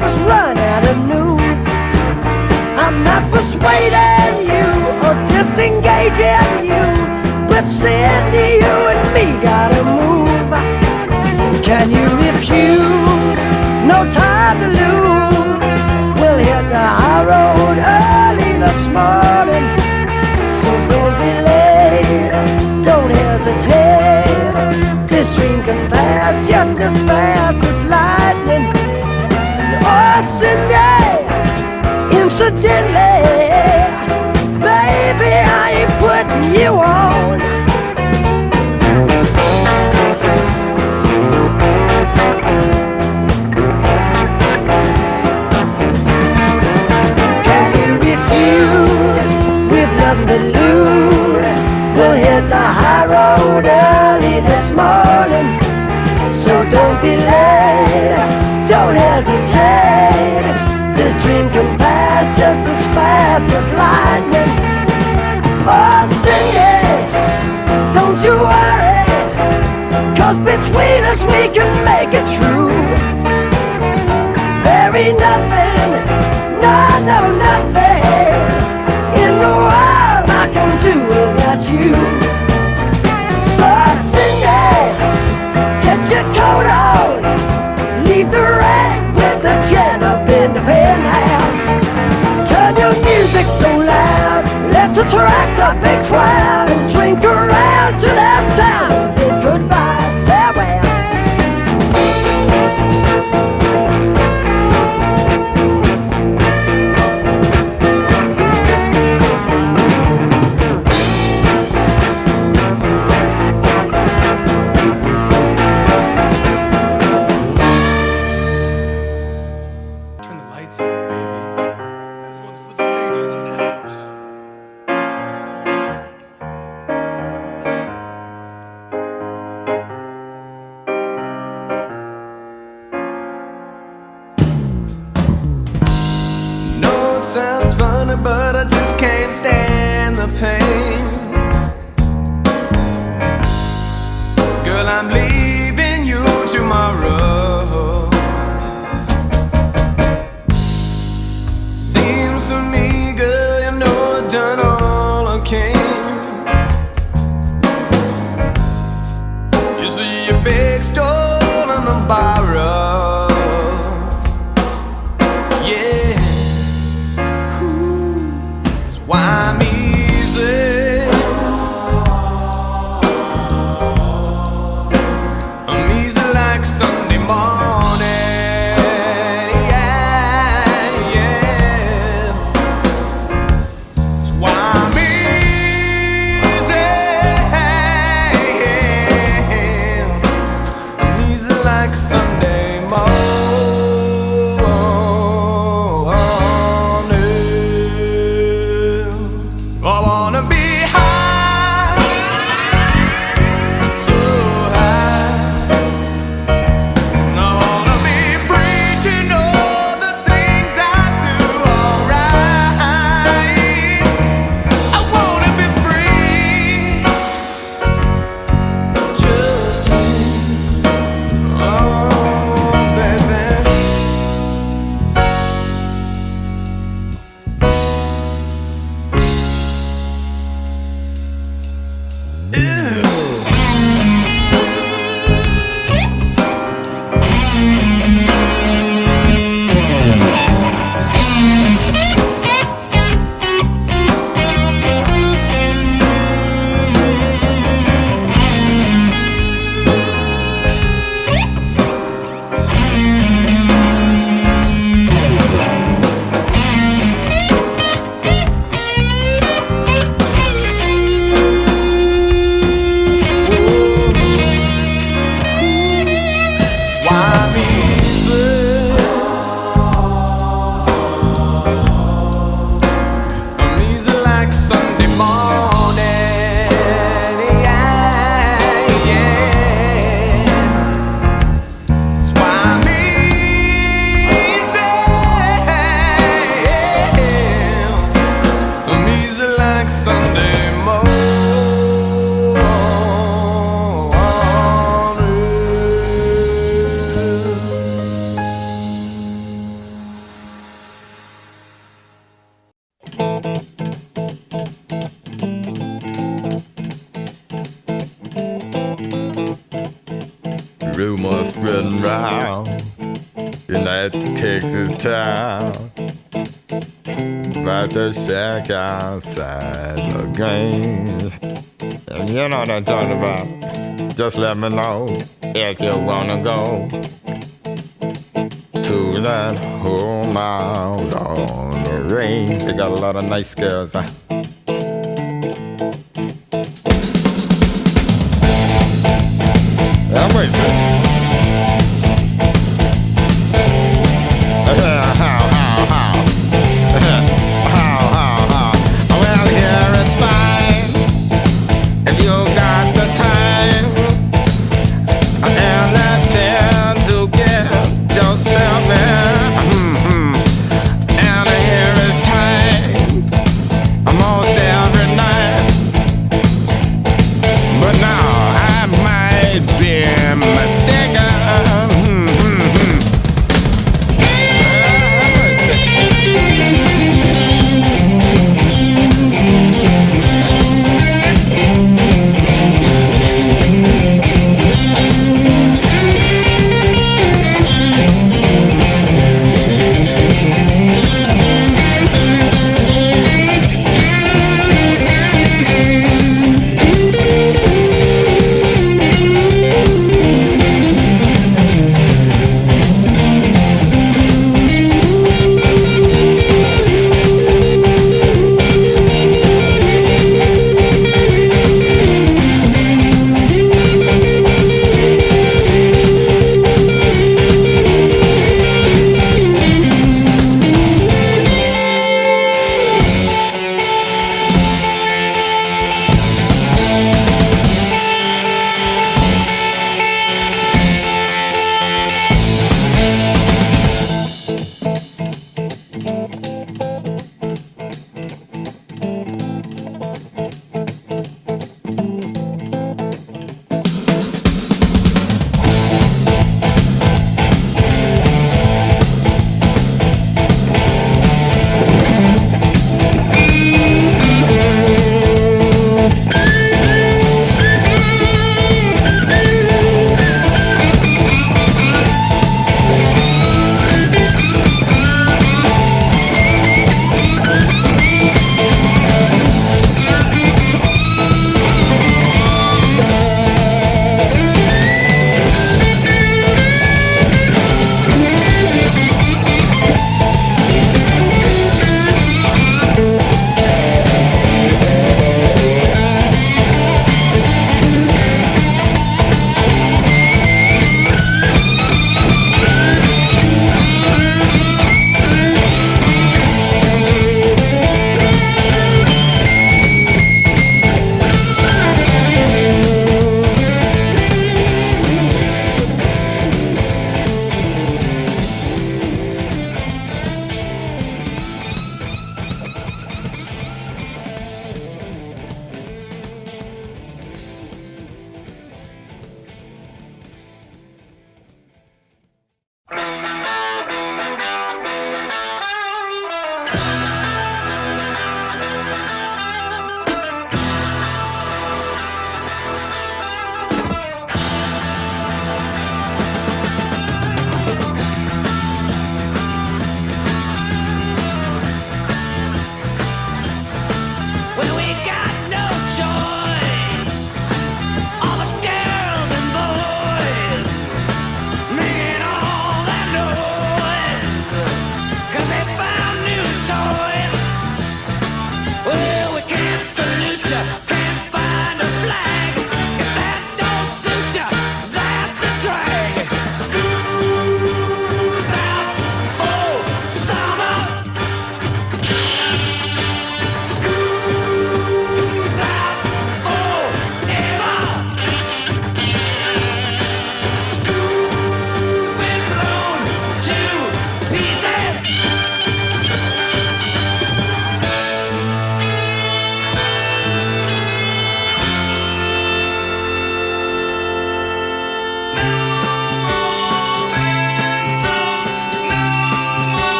newspapers run out of news. I'm not persuading you or disengaging you, but Cindy, you and me gotta move. Can you refuse? No time to lose. We'll hit the high road early this morning, so don't be late, don't hesitate. This dream can pass just as fast as lightning. And oh, Cindy, incidentally, baby, I ain't putting you on. Can you refuse? We've nothing to lose. We'll hit the high road early this morning, so don't be late, don't hesitate. This dream can pass just as fast as lightning. Oh, Cindy, don't you worry, 'cause between us we can make it through. There ain't nothing, no, nothing in the world I can do without you. So, Cindy, get your coat on, leave the wreck with the jet up in the penthouse. Turn your music so loud, let's attract a big crowd and drink around till there's time to bid goodbye, farewell. Turn the lights on, baby. This one's for the ladies in the house. No, it sounds funny, but I just can't stand the pain. Girl, I'm leaving you tomorrow. Seems to me, girl, you know I've done all I can. You see your big stole and I'm borrow. Yeah. Ooh. That's why I'm easy. life takes its time, but the shack outside the games. And you know what I'm talking about. Just let me know if you wanna go to that home out on the range. They got a lot of nice girls, huh? I'm racing. Well, here it's fine if you got the time and the time to get yourself in. And here is time almost every night, but now I might be mistaken.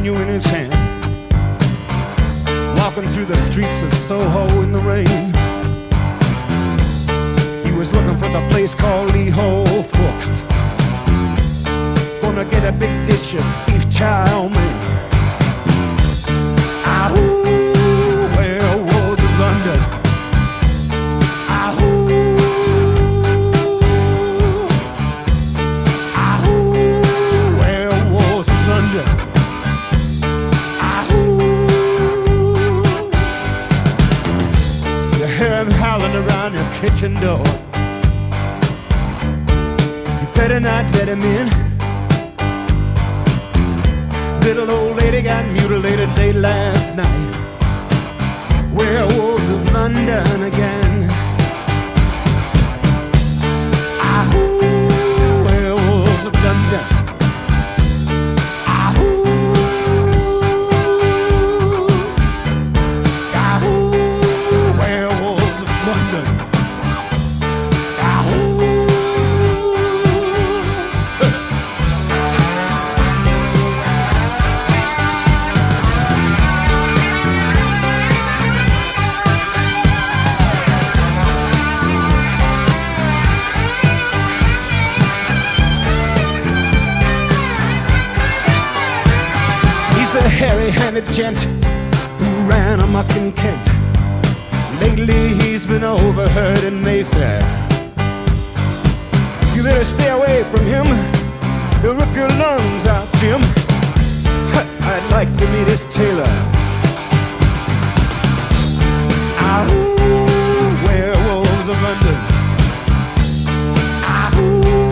menu in his hand, walking through the streets of Soho in the rain. He was looking for the place called Lee Ho Fooks, gonna get a big dish of beef chow mein. Ahoo, werewolves of London. Ahoo, ahoo, werewolves of London. Ahoo, you hear him howling around your kitchen door. You better not let him in. Little old lady got mutilated late last night. Werewolves of London again. Ahoo, werewolves of London. Ahoo, ahoo, werewolves of London. Ahoo. The hairy-handed gent who ran amok in Kent. Lately he's been overheard in Mayfair. You better stay away from him. He'll rip your lungs out, Jim. I'd like to meet his tailor. Ahoo, werewolves of London. Ahoo.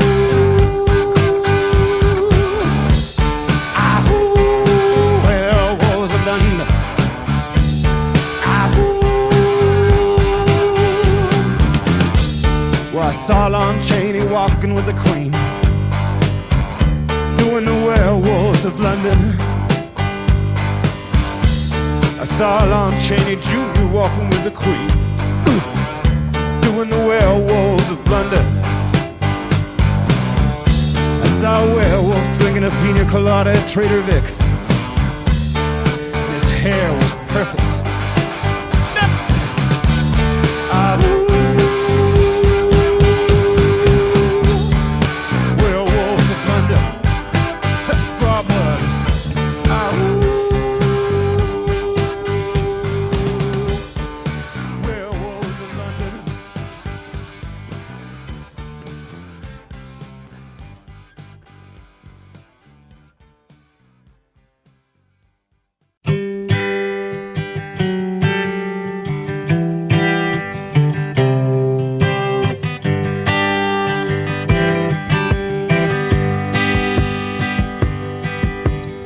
I saw Lon Chaney walking with the Queen, doing the werewolves of London. I saw Lon Chaney Jr. walking with the Queen, doing the werewolves of London. I saw a werewolf drinking a pina colada at Trader Vic's. And his hair was perfect.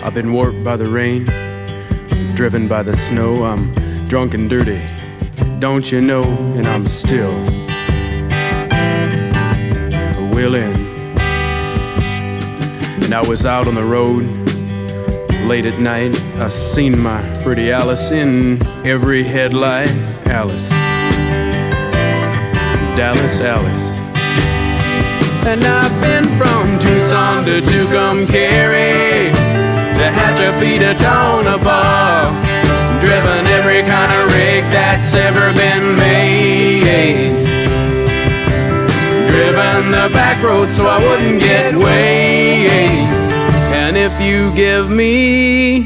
I've been warped by the rain, driven by the snow. I'm drunk and dirty, don't you know? And I'm still willing. And I was out on the road late at night. I seen my pretty Alice in every headlight. Alice, Dallas Alice. And I've been from Tucson to Tucumcari, to Hatchapee to Tonopah, driven every kind of rig that's ever been made, driven the back road so I wouldn't get weighed. And if you give me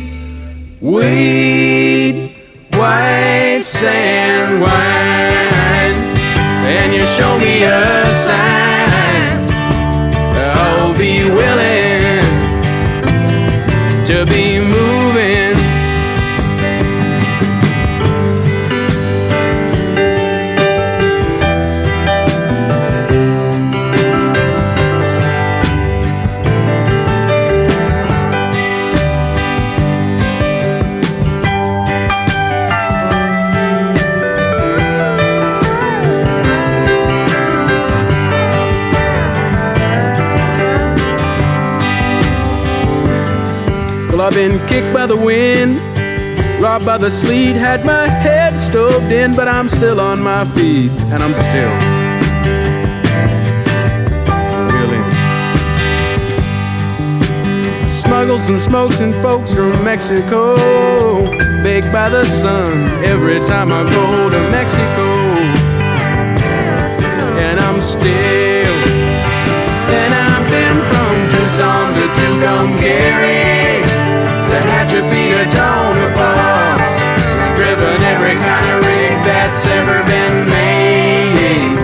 weed, white sand wine, and you show me a sign, I'll be willing to be moving. Well, I've been kicked by the wind, robbed by the sleet, had my head stoved in, but I'm still on my feet, and I'm still willing. smuggles and smokes and folks from Mexico, baked by the sun every time I go to Mexico. And I'm still, and I've been from Tucson to Tucumcari, to Hatchapee to Tonopah, driven every kind of rig that's ever been made,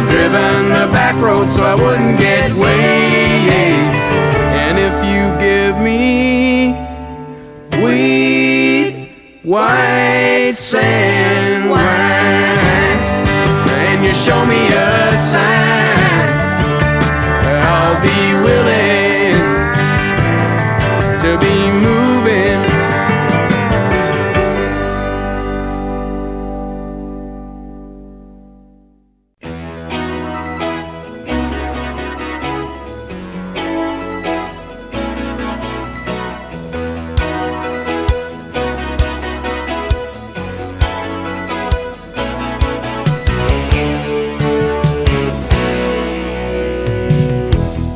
driven the back road so I wouldn't get weighed. And if you give me wheat, white sand wine, and you show me a sign, I'll be willing to be moving.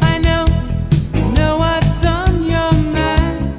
I know what's on your mind.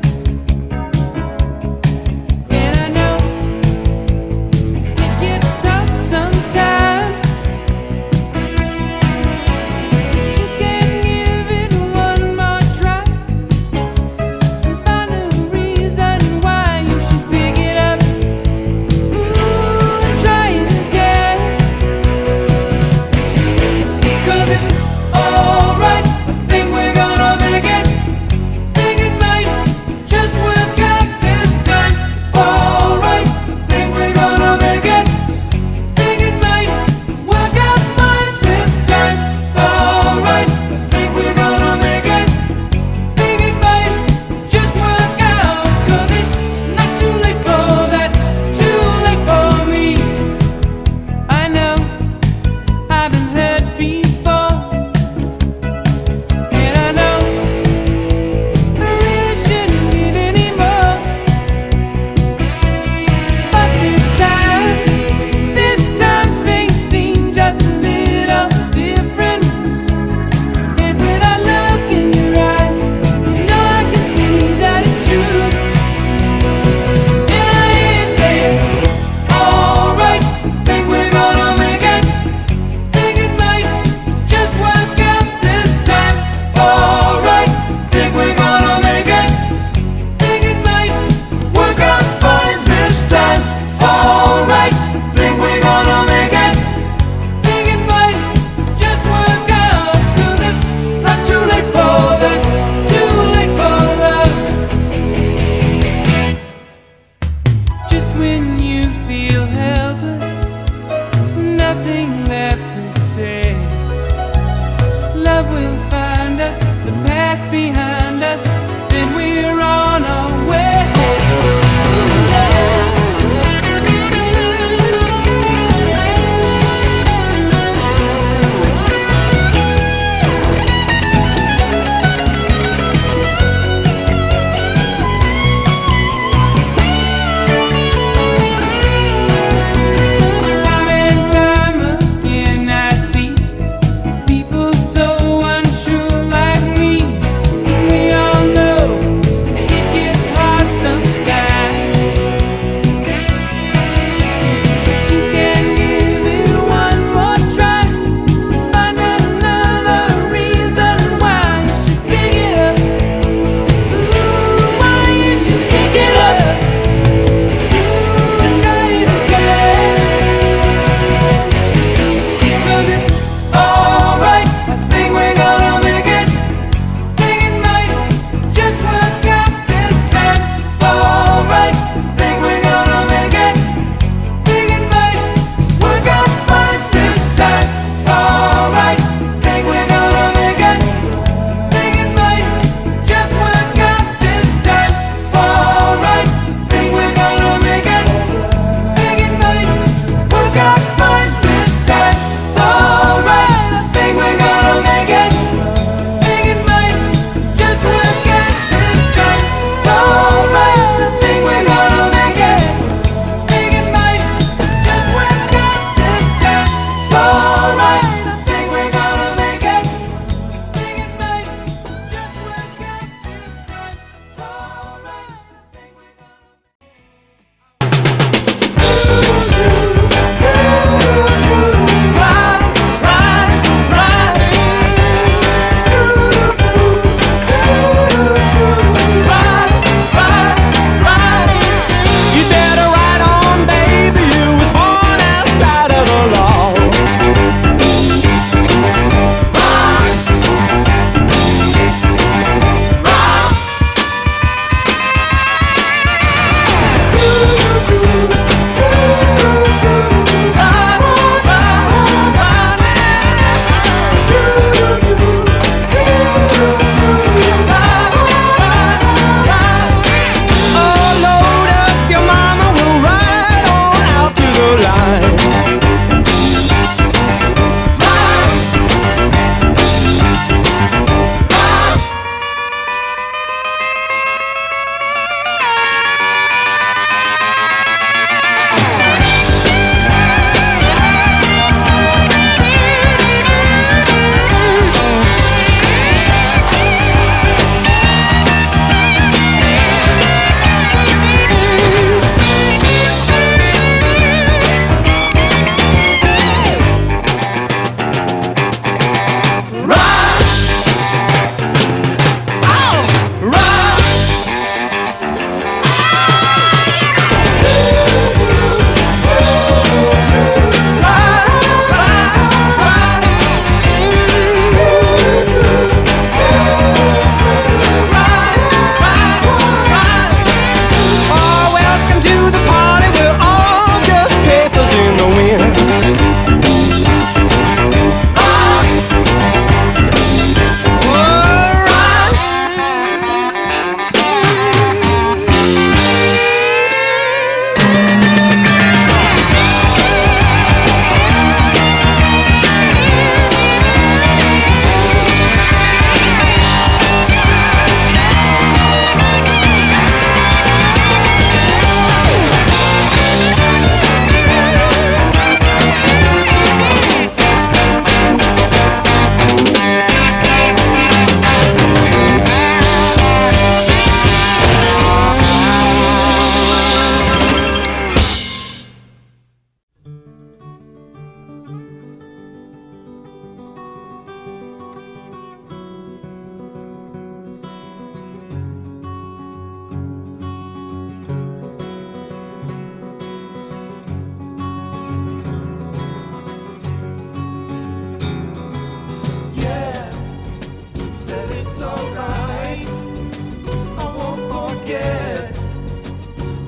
forget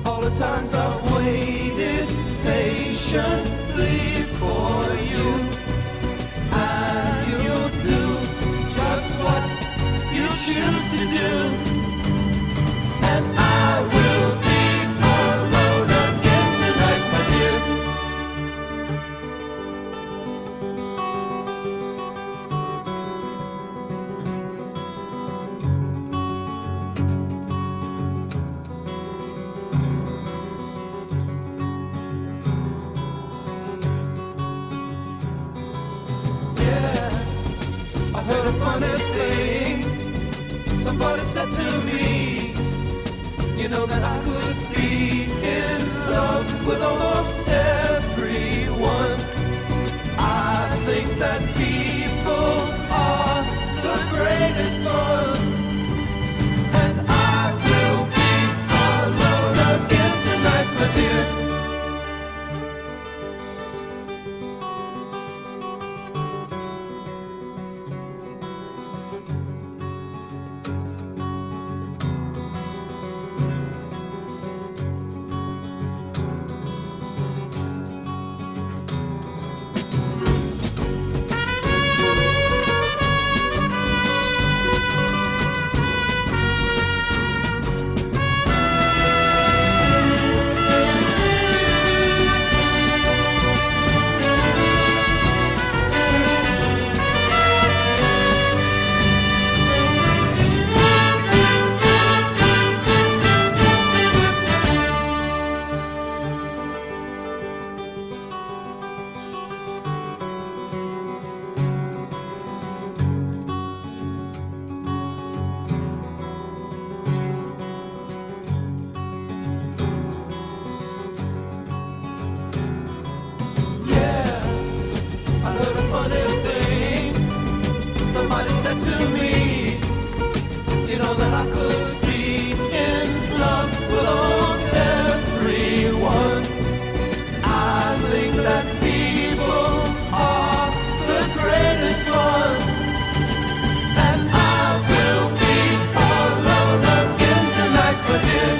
all the times I've waited patiently for you. And you'll do just what you choose to do. And I will be alone again tonight, my dear. I've heard a funny thing. Somebody said to me, you know that I could be in love with almost everyone. I think that people are the greatest fun. And I will be alone again tonight, my dear. To me, you know that I could be in love with almost everyone. I think that people are the greatest fun. And I will be alone again tonight, my dear.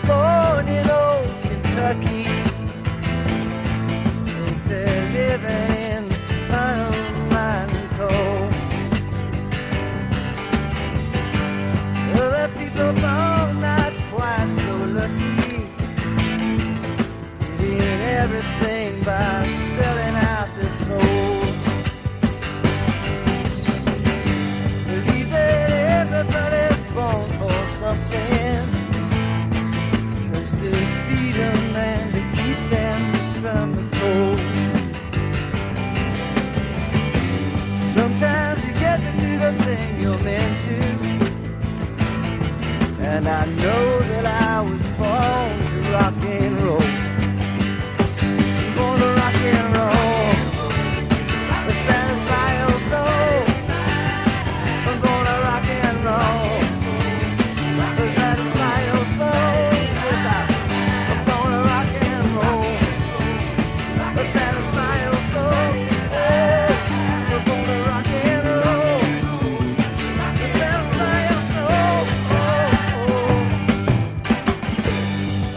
Born in old Kentucky, think they're living in Toronto. Other people born not quite so lucky, getting everything by selling out their soul. Believe that everybody's born for something, to feed them and to keep them from the cold. Sometimes you get to do the thing you're meant to, and I know that I was born to rock and roll. I'm born to rock and roll, to satisfy your soul. I'm born to rock and roll, to satisfy your soul.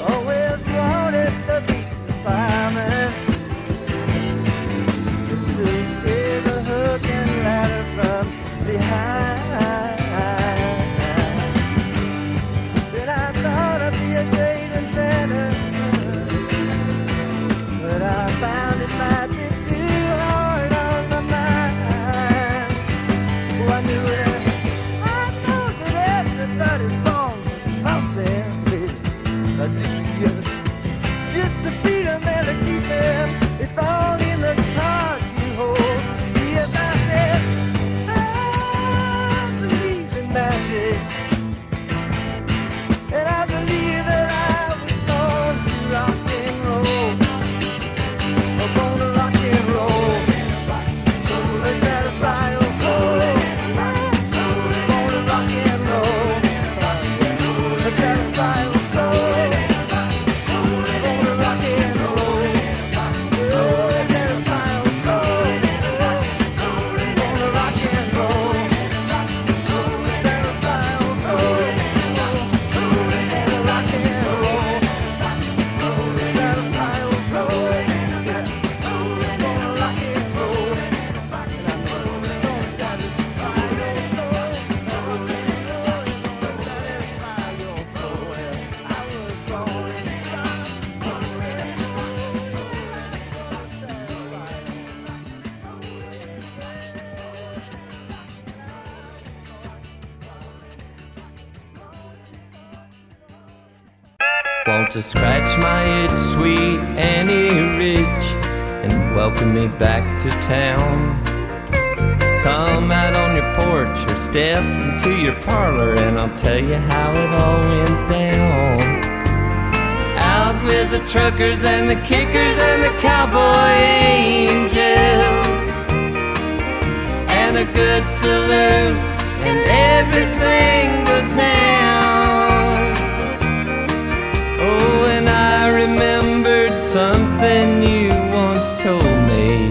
Always won't you scratch my itch, sweet Annie Rich, and welcome me back to town? Come out on your porch or step into your parlor, and I'll tell you how it all went down. Out with the truckers and the kickers and the cowboy angels, and a good salute in every single town. Oh, and I remembered something you once told me,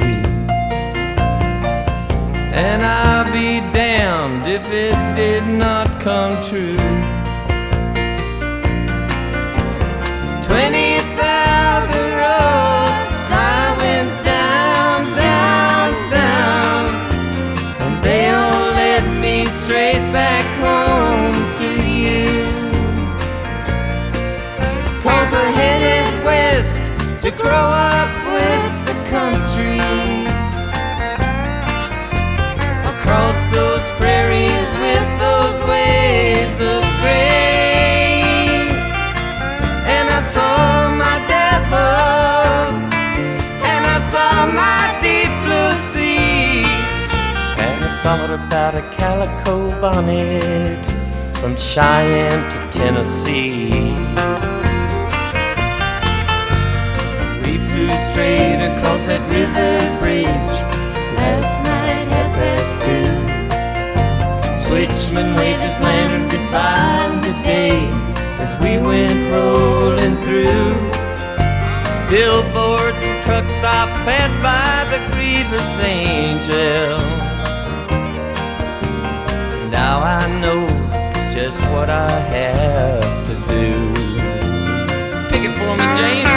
and I'll be damned if it did not come true. 20,000 roads I went down, down, down, and they all led me straight back home to you. 'Cause I headed west to grow up with the country, across those prairies with those waves of grain. And I saw my devil, and I saw my deep blue sea, and I thought about a calico bonnet from Cheyenne to Tennessee. We flew straight across that river bridge last night, 2:30. Switchman waved his lantern goodbye today as we went rolling through. Billboards and truck stops passed by the grievous angel. Now I know just what I have to do. Pick it for me, James.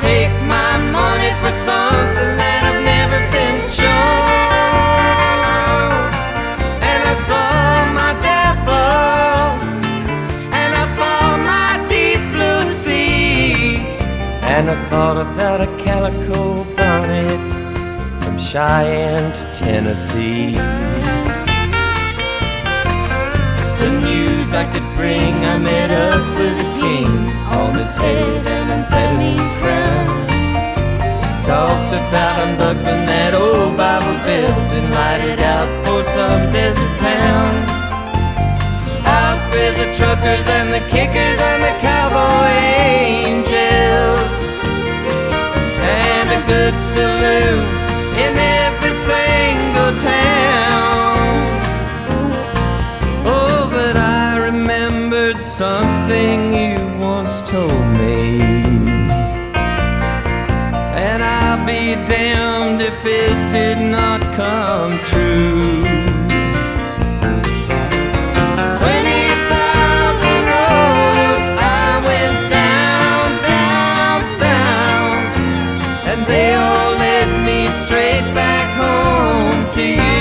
Take my money for something that I've never been shown. And I saw my devil, and I saw my deep blue sea, and I thought about a calico bonnet from Cheyenne to Tennessee. The news I could bring, I met up with a king on his head and amphetamine crown. Talked about unbuckling that old Bible belt and light it out for some desert town. Out with the truckers and the kickers and the cowboy angels, and a good salute in every single town. Oh, but I remembered something you once told me, and I'll be damned if it did not come true. 20,000 roads I went down, down, down, and they all led me straight back home to you.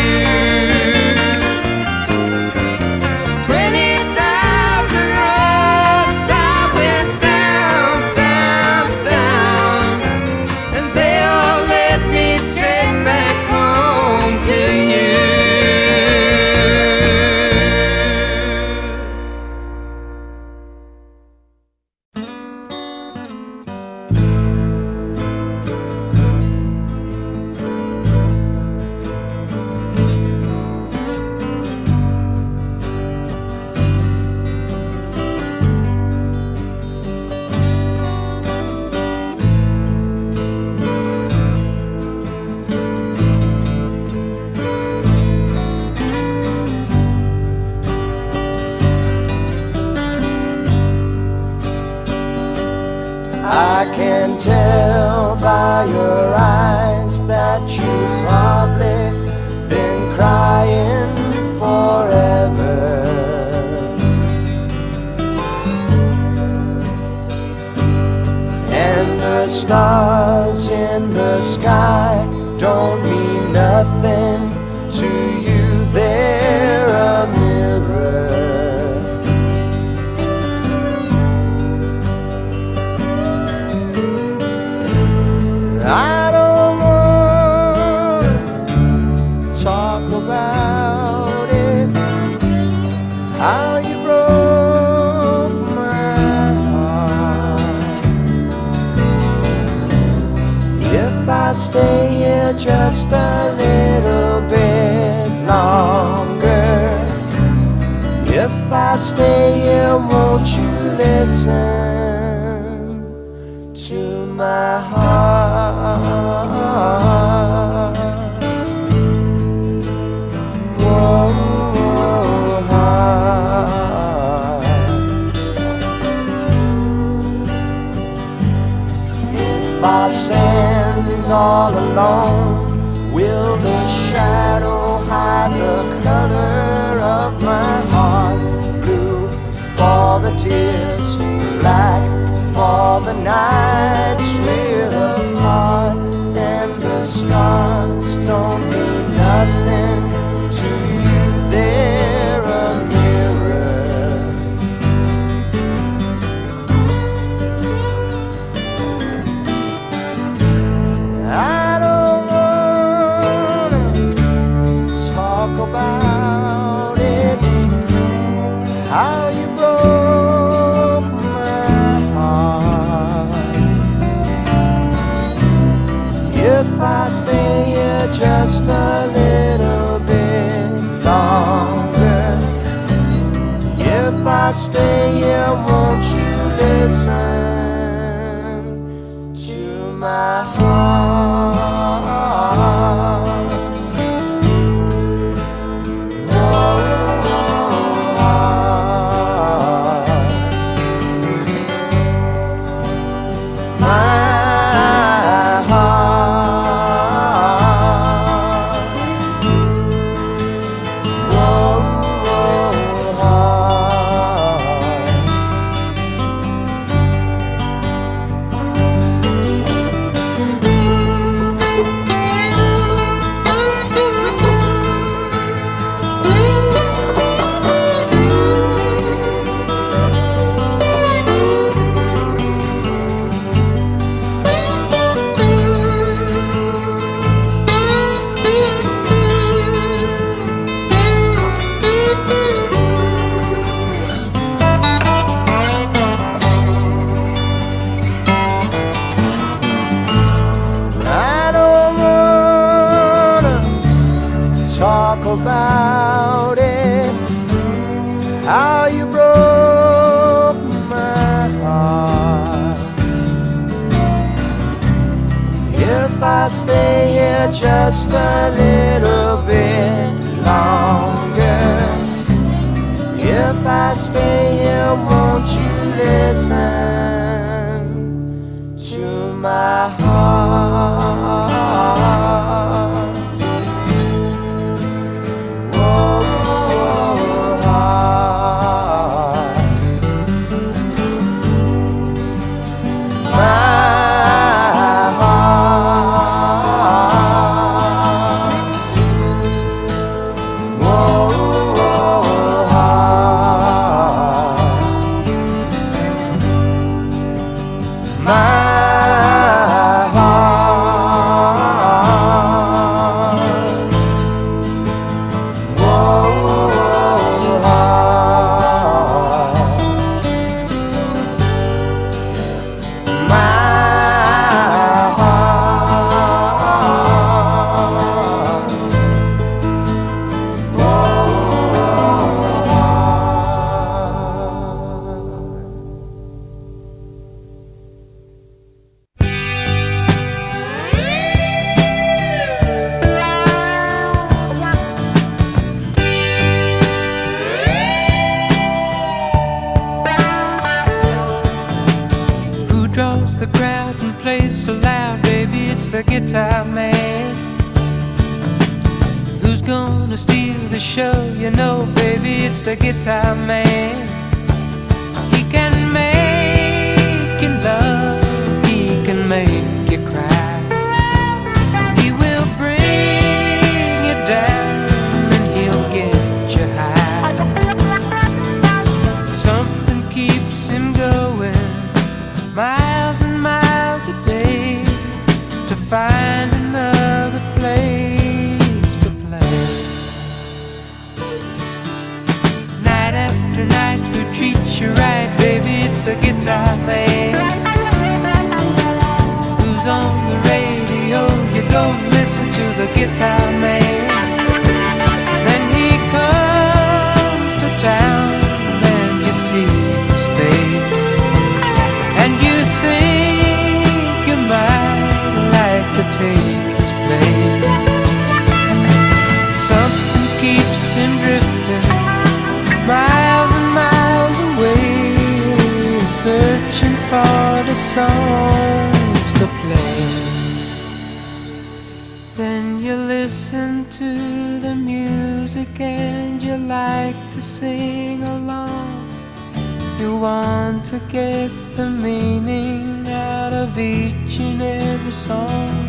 I can tell by your eyes that you've probably been crying forever. And the stars in the sky don't mean nothing to you. They're a mirror. I don't want to talk about it, how you broke my heart. If I stay here just a little bit longer, if I stay here, won't you listen to my heart? Whoa, heart. If I stand all alone, will the shadow hide the color of my heart? Blue for the tears, black for the nights we're apart. And the stars don't mean nothing to you. They're a mirror. I don't wanna talk about it, how you broke my heart. If I stay here just a little bit longer, if I stay here, won't you listen to my heart? Whoa, heart. My heart. Whoa, heart. I don't wanna talk about it, how you broke my heart. If I stay here just a little bit longer, if I stay here, won't you listen to my heart? Whoa, heart. My heart. Whoa, heart. My the guitar man? Who's Who's gonna steal the show? You know, baby, it's the guitar man. He can make you love, he can make you cry. He will bring you down and he'll get you high. Something keeps him going miles and miles a day to find another place to play. Night after night, who treats you right, baby, it's the guitar man. Who's on the radio? You go listen to the guitar man. Then he comes to town and you see his face, and you think you might like to take his place. Something keeps him drifting miles and miles away, searching for the songs to play. Then you listen to the music and you like to sing along. You want to get the meaning out of each and every song.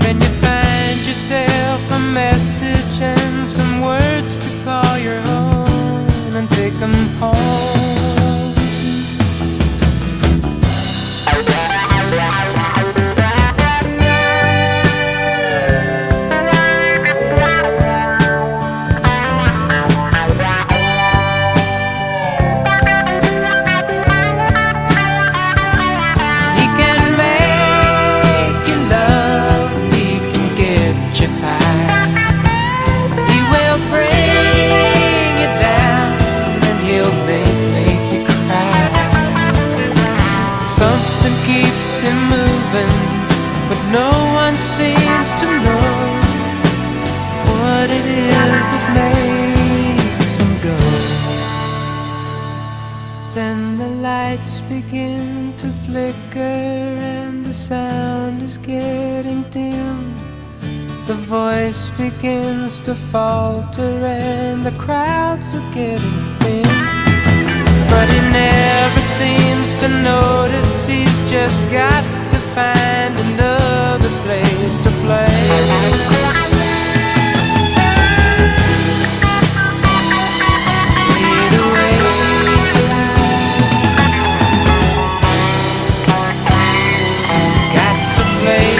Then you find yourself a message and some words to call your own and take them home. No one seems to know what it is that makes them go. Then the lights begin to flicker and the sound is getting dim. The voice begins to falter and the crowds are getting thin. But he never seems to notice, he's just got to find another place to play. Play.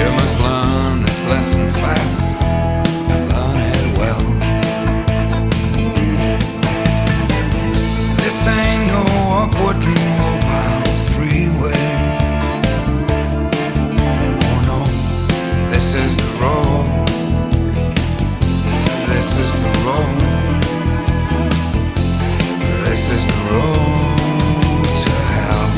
You must learn this lesson fast and learn it well. This ain't no upwardly mobile freeway. Oh no, this is the road. So this is the road. This is the road to hell.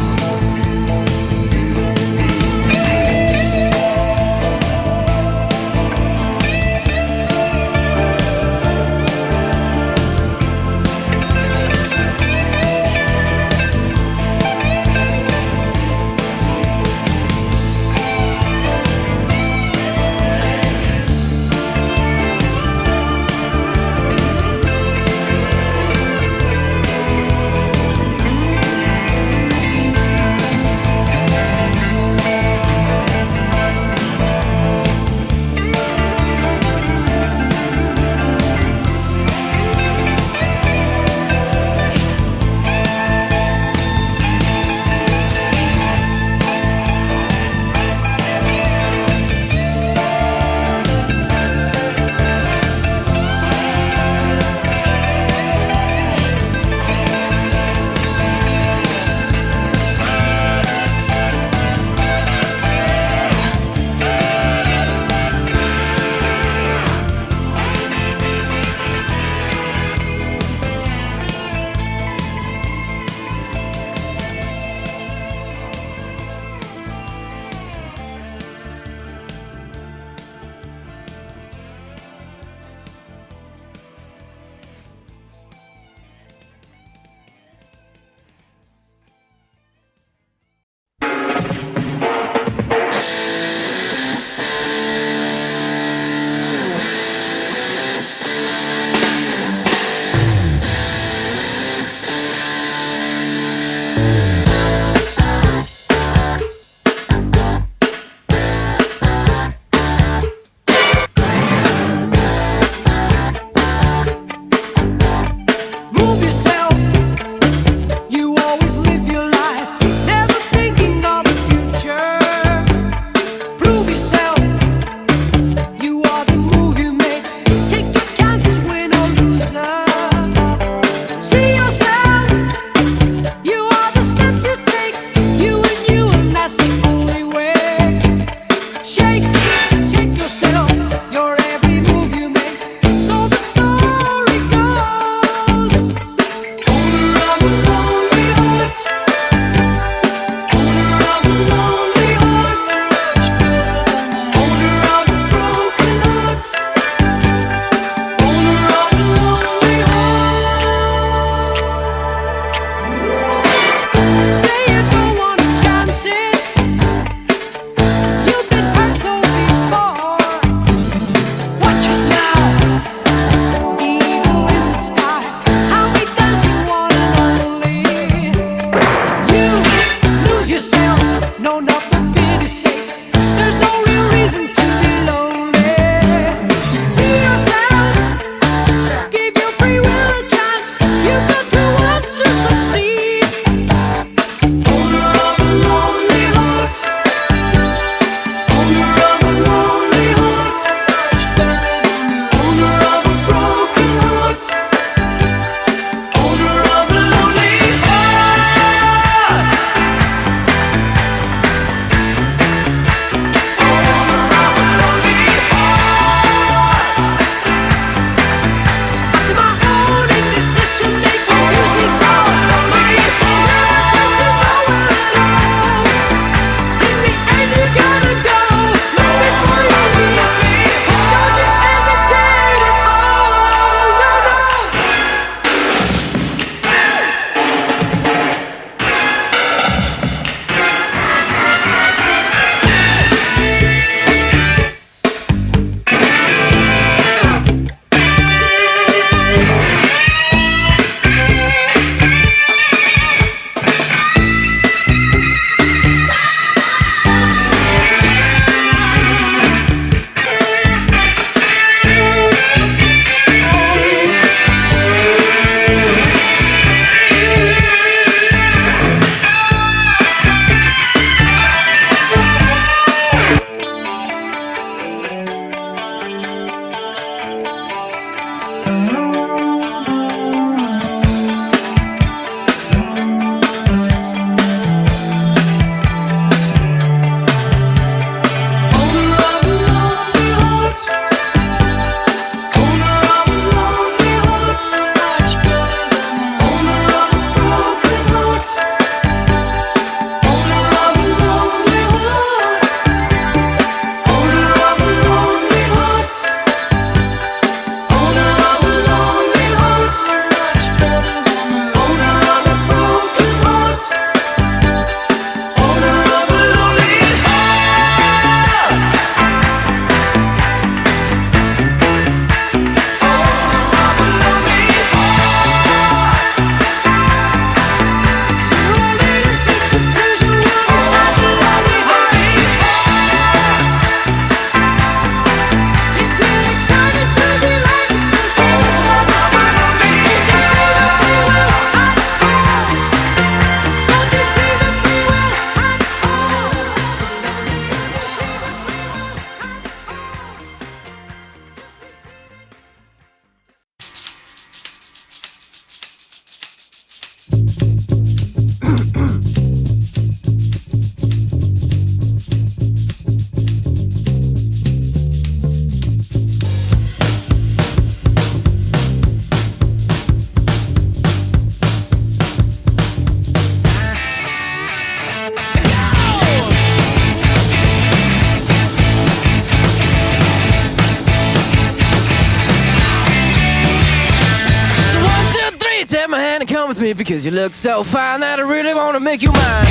me because you look so fine that I really wanna make you mine.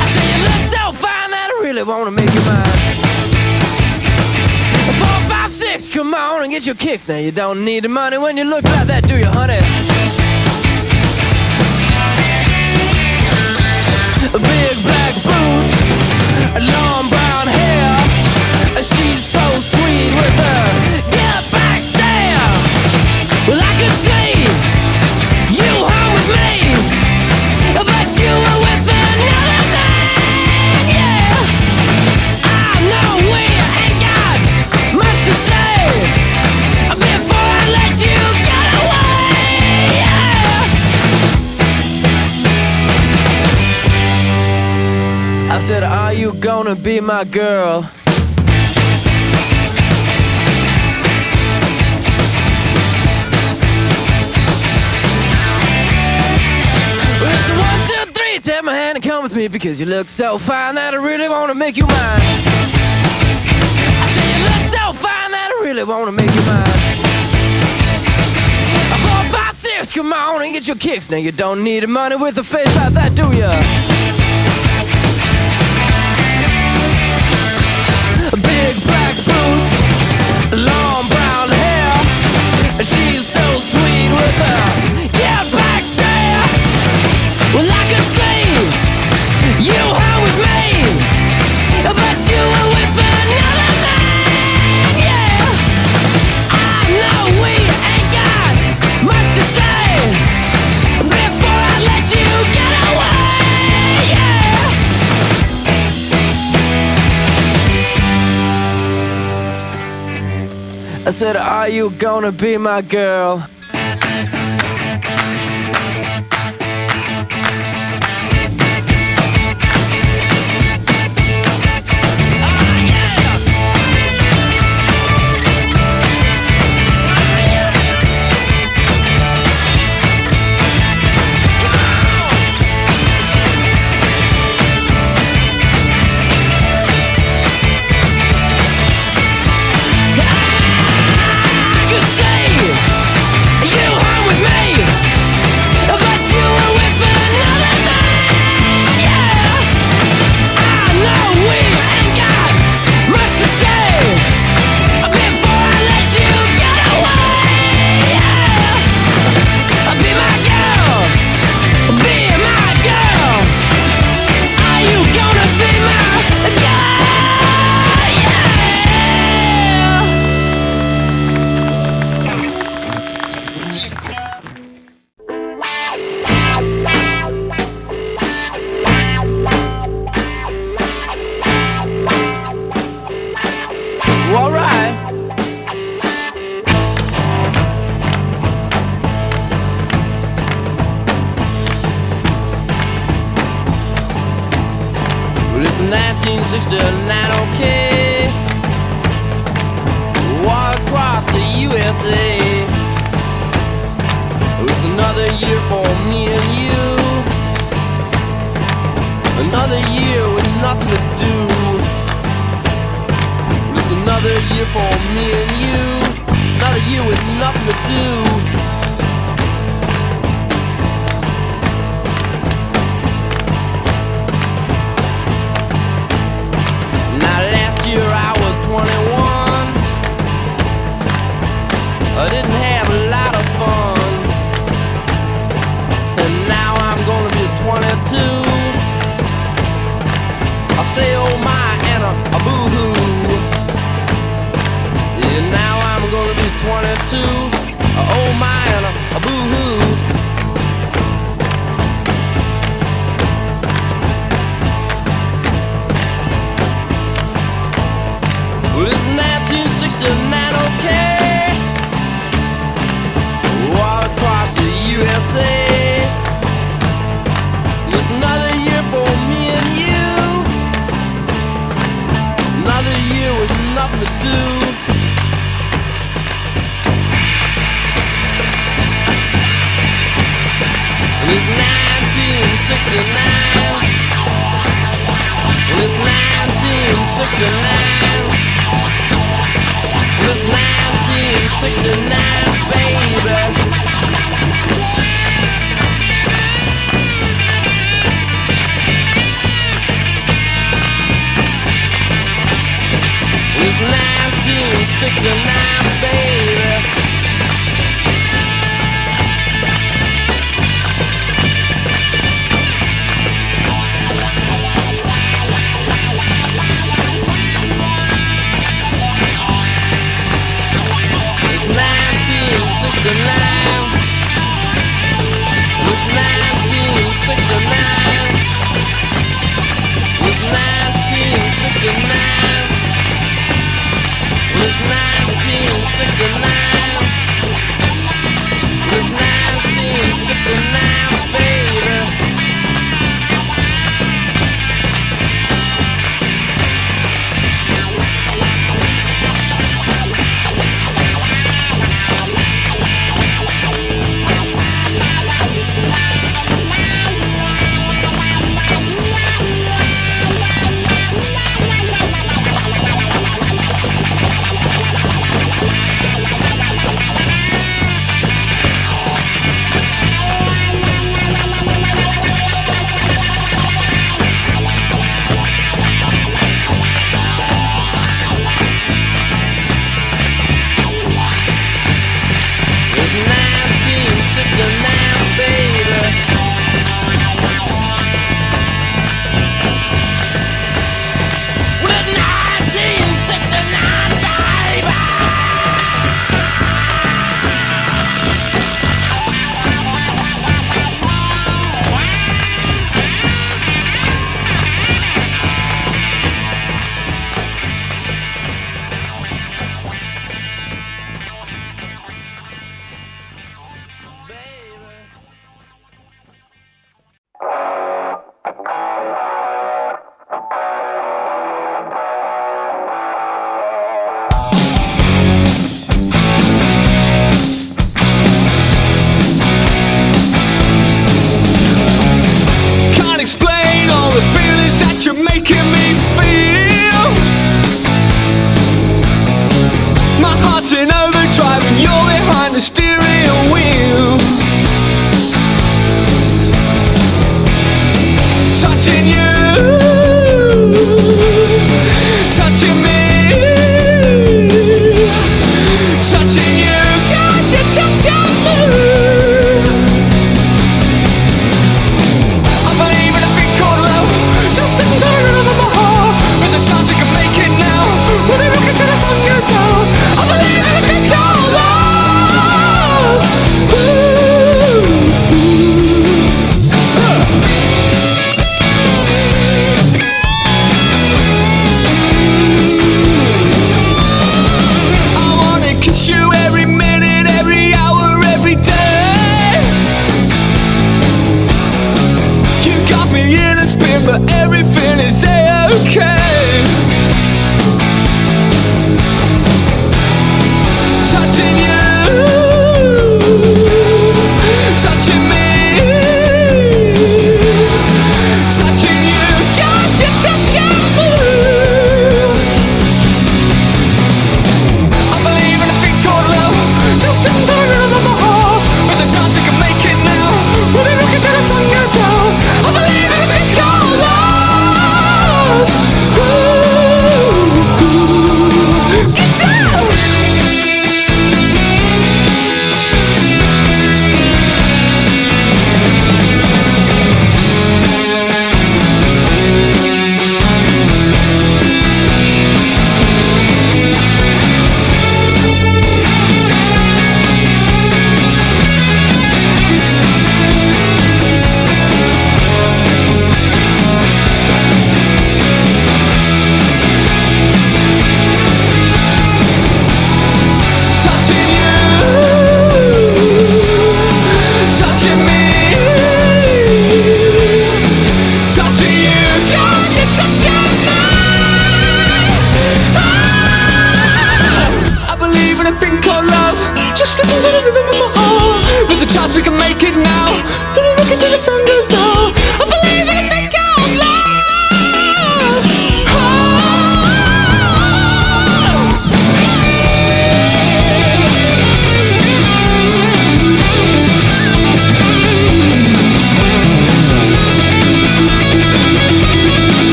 I say you look so fine that I really wanna make you mine. 4, 5, 6, come on and get your kicks. Now you don't need the money when you look like that, do you, honey? Big black boots, long brown hair. She's so sweet with her get back stare. Well, I could see you home with me, but you were with another man, yeah. I know we ain't got much to say before I let you get away, yeah. I said, are you gonna be my girl? Take my hand and come with me because you look so fine that I really wanna make you mine. I say you look so fine that I really wanna make you mine. 4, 5, 6, come on and get your kicks. Now you don't need the money with a face like that, do ya? Big black boots, long brown hair. She's so sweet with her get back stare. Well, I could see you home with me, but you were with another man, yeah. I know we ain't got much to say before I let you get away, yeah. I said, are you gonna be my girl? It's 1969, baby. was 1969, baby. the steering wheel, touching you, touching me, touching you, got you touching me. I believe in a thing called love, just listen to the rhythm of my heart. There's a chance we can make it now, we'll be rocking till the sun goes down. I believe in a thing called love. But everything is okay. Touching you, touching me, touching you, got you touching me. I believe in a thing called love, just listen to the rhythm of my heart. There's a chance we can make it now, we'll be rocking till the sun goes down. I believe in a thing called love. Get down! We can make it now. We'll be rocking till the sun goes down. I believe in a thing called love.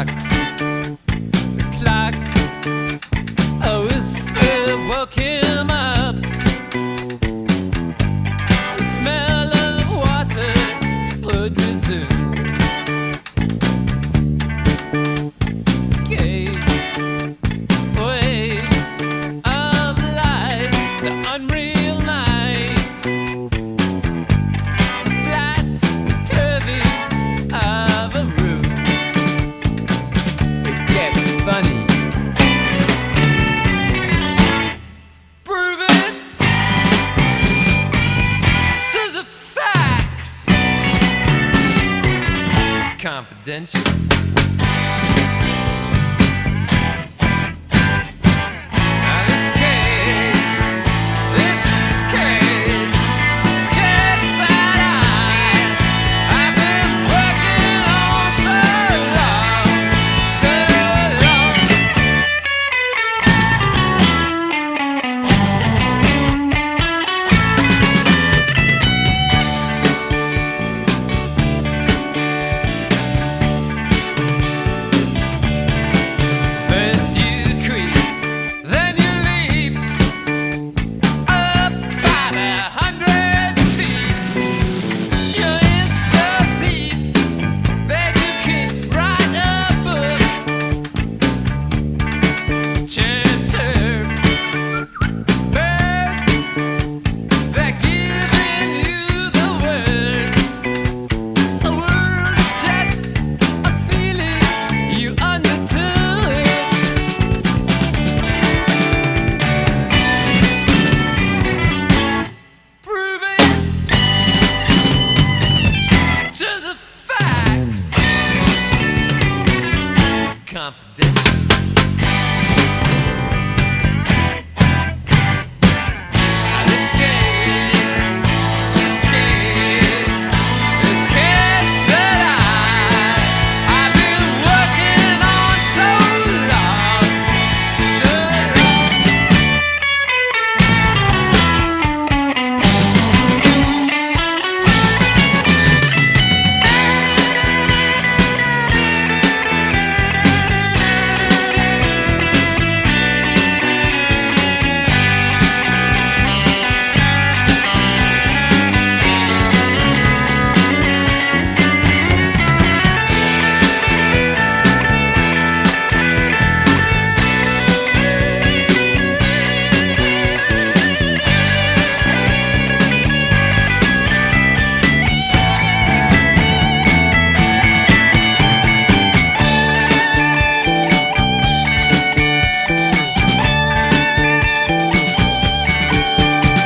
rocks. The clock, a whisper woke him up. The smell of water would resume. Gave waves of light, the unreal night. The flat curving of a room. It gets funny. Prove it to the facts. Confidential. Now this case that I've been working on so long. First you creep, then you leap up about 100 feet. You're in so deep that you can write a book. Chapter, birds, they're giving you the word. A word is just a feeling you undertook. Prove it to the facts. Confidential. Now this case that I've been working on so long.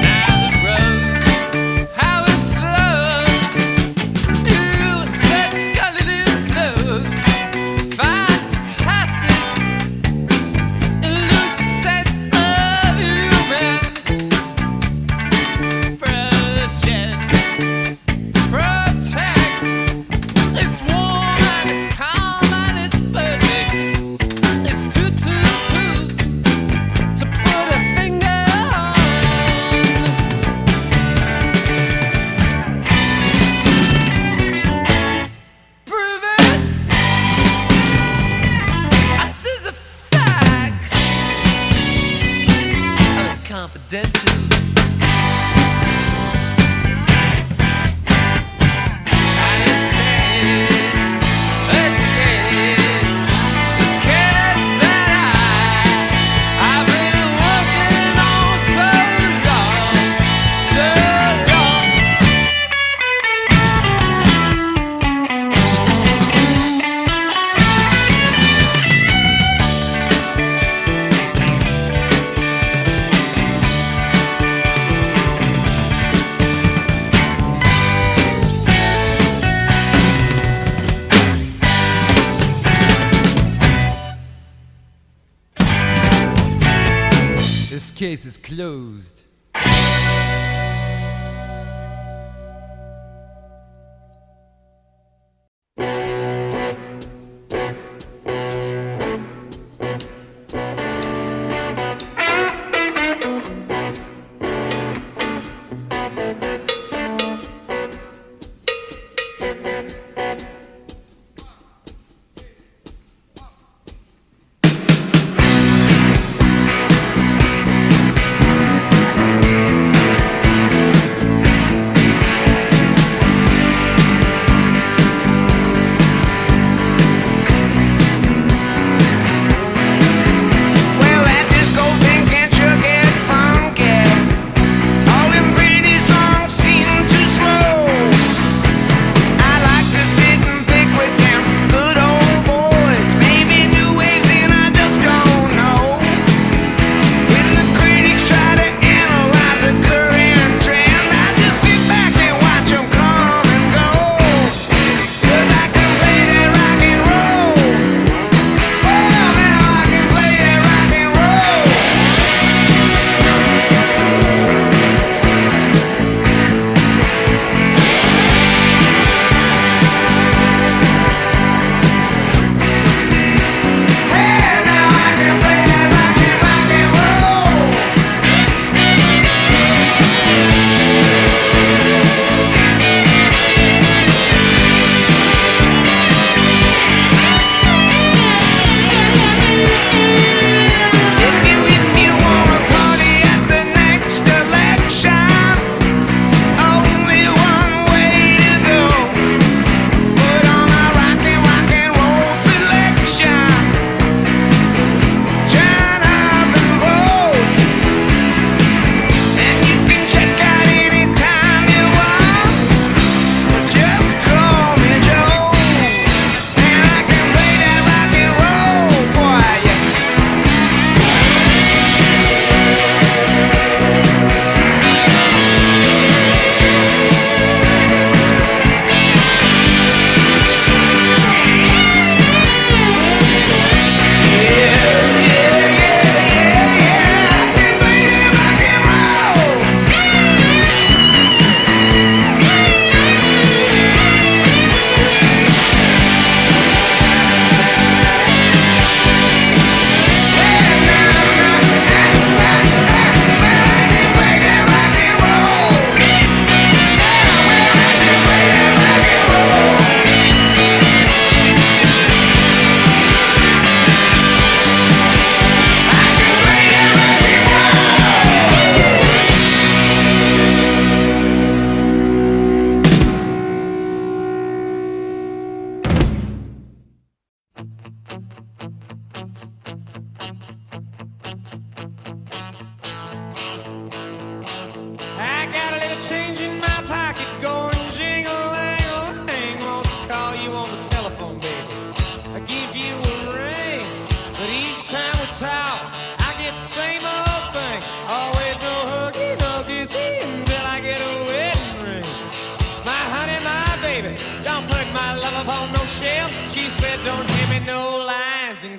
Now the road, how it slows you in such colorless clothes. Fantastic, it loses sense of human. Project, protect. It's warm and it's calm and it's perfect. It's too to put a finger on. Prove it to the facts. Confidential. This case that I've been working on so long. This case is closed.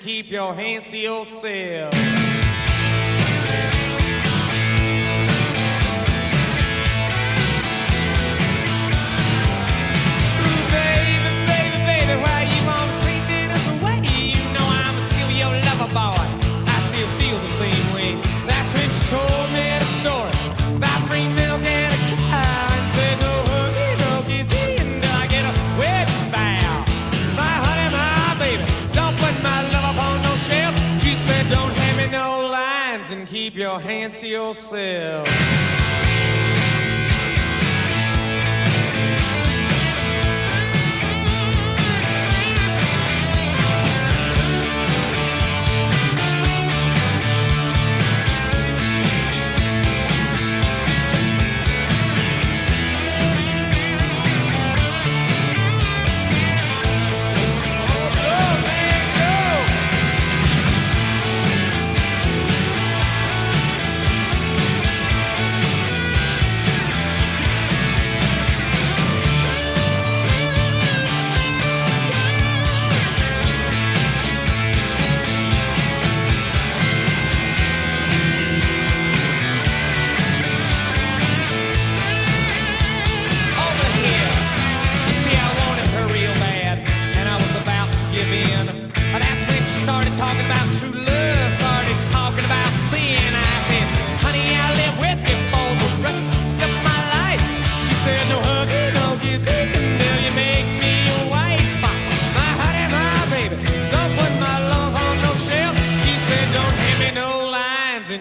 keep your hands to yourself. Told me the story about free milk and a cow, and said no hooky, no kissy until I get a wedding vow. My honey, my baby, don't put my love upon no shelf. She said don't hand me no lines and keep your hands to yourself.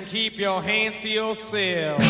Keep your hands to yourself.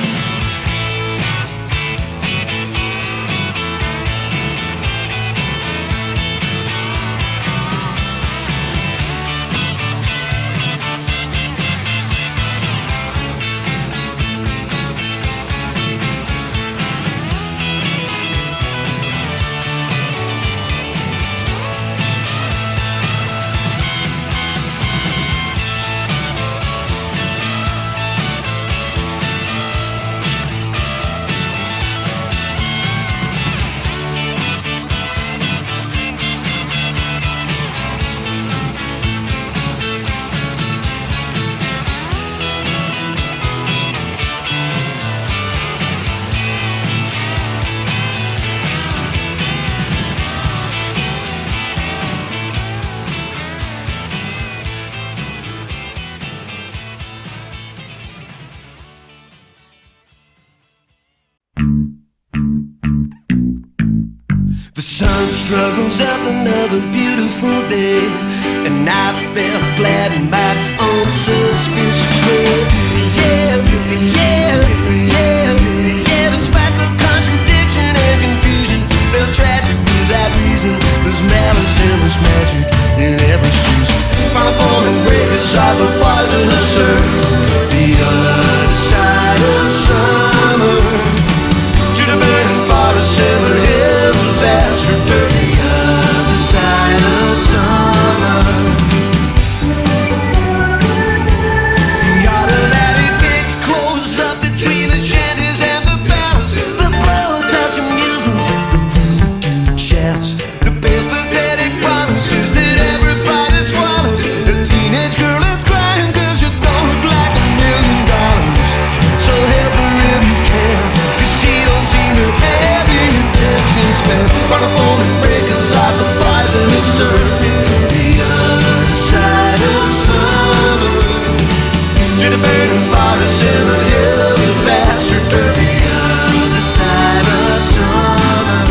Struggles up another beautiful day, and I felt glad in my own suspicious way. Yeah, yeah, yeah, yeah. Despite the contradiction and confusion, felt tragic without reason. There's malice and there's magic in every season. Final form and breakers are the poisonous earth. The other side of summer, to the burning forest and the hills of vast return. Side of summer, the automatic gates close up between the shanties and the balance. The blow-touch amusements, the voodoo chants, the pathetic promises that everybody swallows. A teenage girl is crying 'cause you don't look like $1 million. So help her if you can, 'cause she don't seem to have the attention span. Run a phone and break us off the and the surf, the other side of summer, to the burning forest and the hills of faster turf, the other side of summer.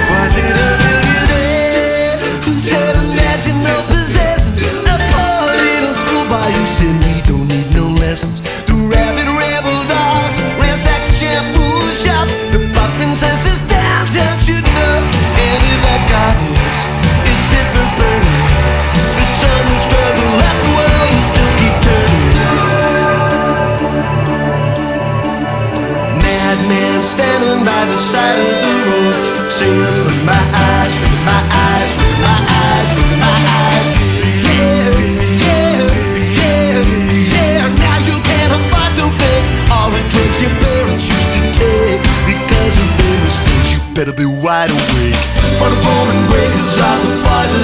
Was it a millionaire who said imagine no possessions? A poor little schoolboy who said we don't need no lessons. The rabid rebel dogs ransacked the shampoo shop. The pop princesses downtown shooting up, and if that goddess is fit for burning, the sun will struggle up the world and still keep turning. Madman standing by the side of the road, saying look at my eyes, look at my eyes, look at my eyes, look at my eyes. Yeah, yeah, yeah, yeah. Now you can't afford to fake all the drugs your parents used to take because of their mistakes. You better be wide awake. For the phone and breakers are the poison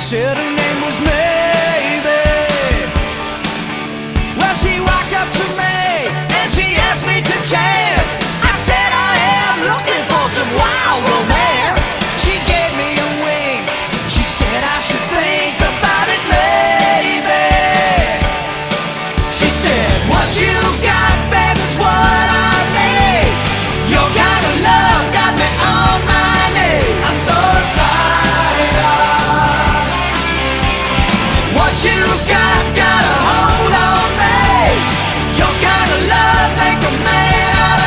said her name was Maybe. Well, she walked up to me and she asked me to chance. I said I am looking for some wild romance. She gave me a wink. She said I should think about it, maybe. She said, what you got, baby's what I need. Your kind of love got me on my knees. I'm so tired of what you got a hold on me. Your kind of love make a man out of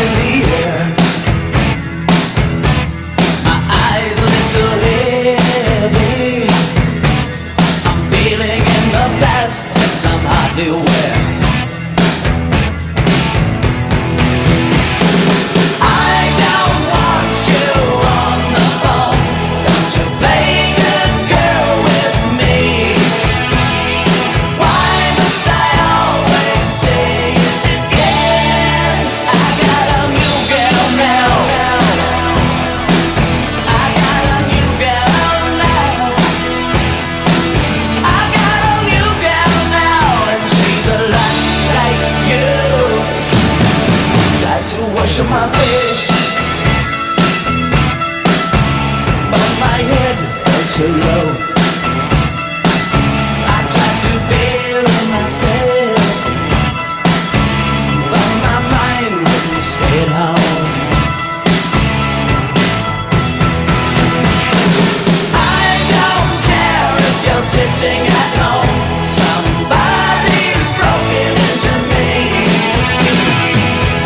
in the air. My eyes a little heavy. I'm feeling in the past and I'm hardly aware. I don't want you on the phone. Don't you play good girl with me. Why must I always say it again? I got a new girl now. I got a new girl now. I got a new girl now, and she's a lot like you. Tried to wash my face, but my head felt too low. I tried to bury myself, but my mind wouldn't stay at home. I don't care if you're sitting at home. Somebody's broken into me.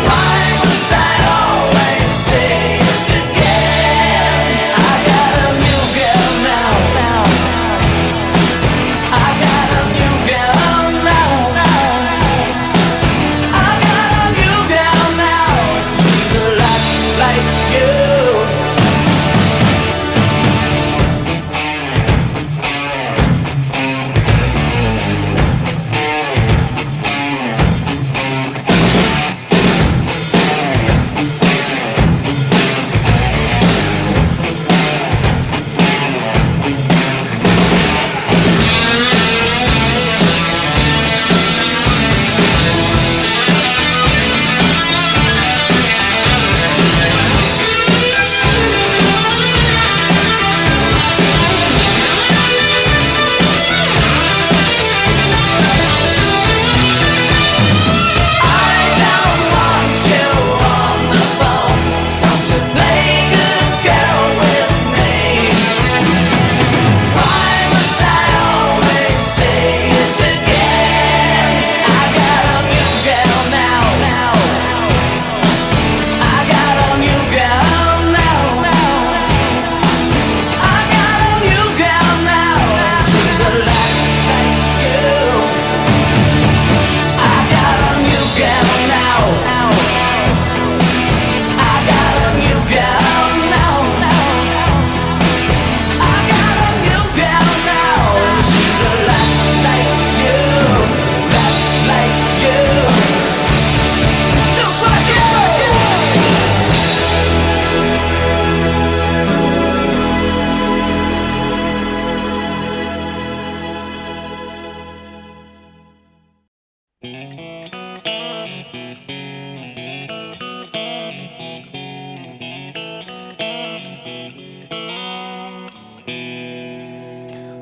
Why must I always say it again? I got a new girl now. I got a new girl now. I got a new girl now. She's a lot like you.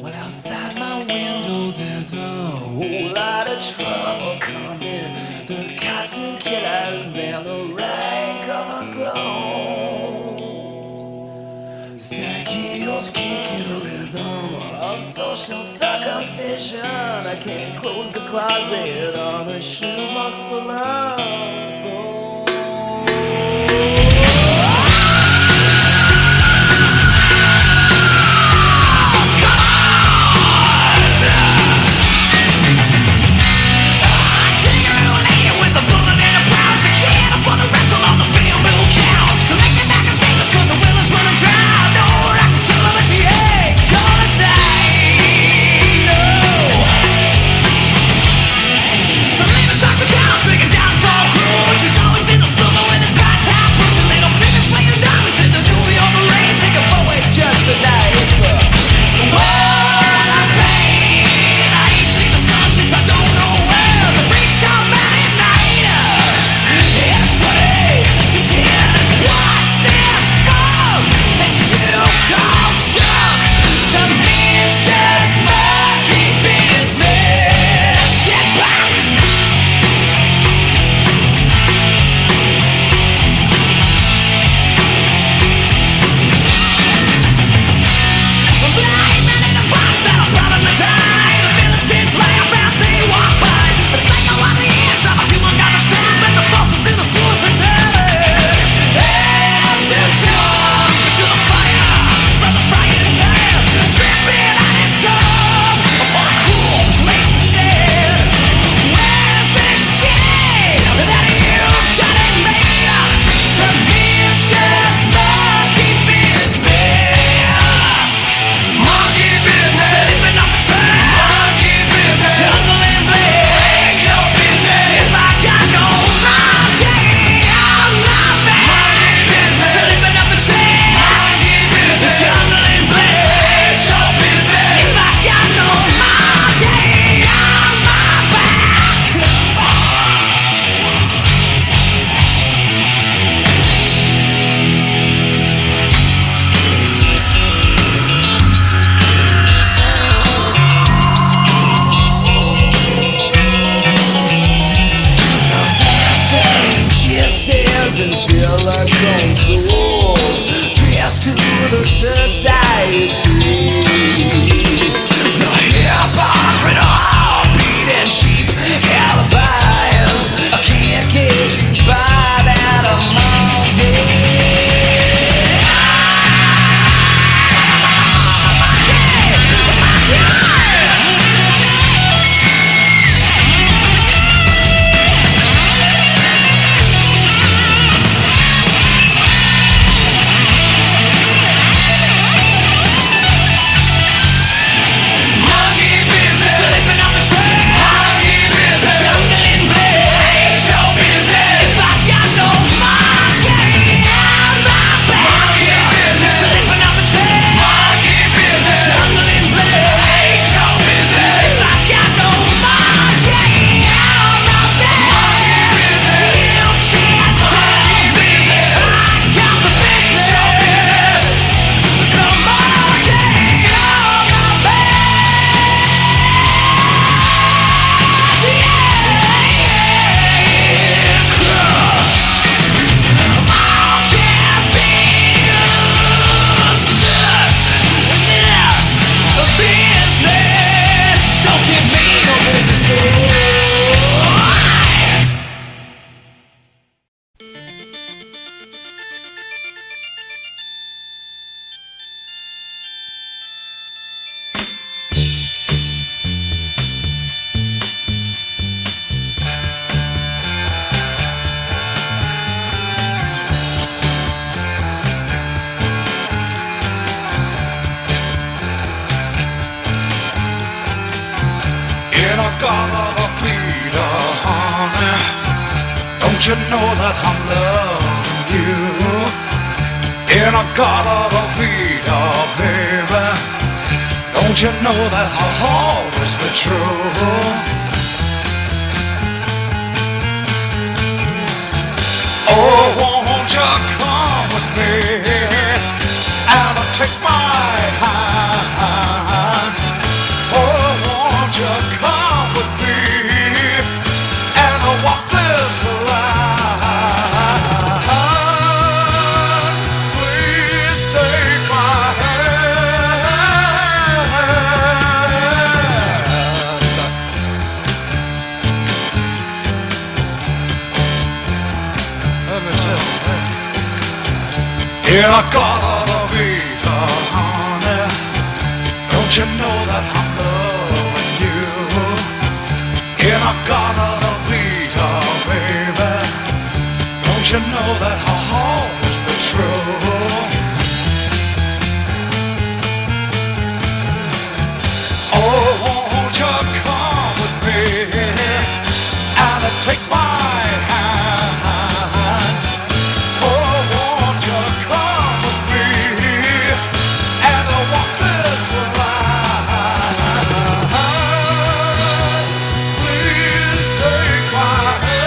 Well, outside my window there's a whole lot of trouble coming. The cotton killers and the rank of the clones. Stanky heels kicking a rhythm of social circumcision. I can't close the closet on a shoebox full of bones. Drinking down, stall crew. Don't you know that I'm loving you? In a Gala Vita, baby. Don't you know that I'll always be true? Oh, won't you come with me and take my hand? Oh, won't you come with me and walk this line? Please take my hand. Let me tell you that. In a Gala Vita, honey, don't you know that I'm loving you? In a Gala Vita, baby, don't you know that I'll always be true? Oh, won't you come with me and take my hand? Oh, won't you come with me and walk this line? Please take my hand.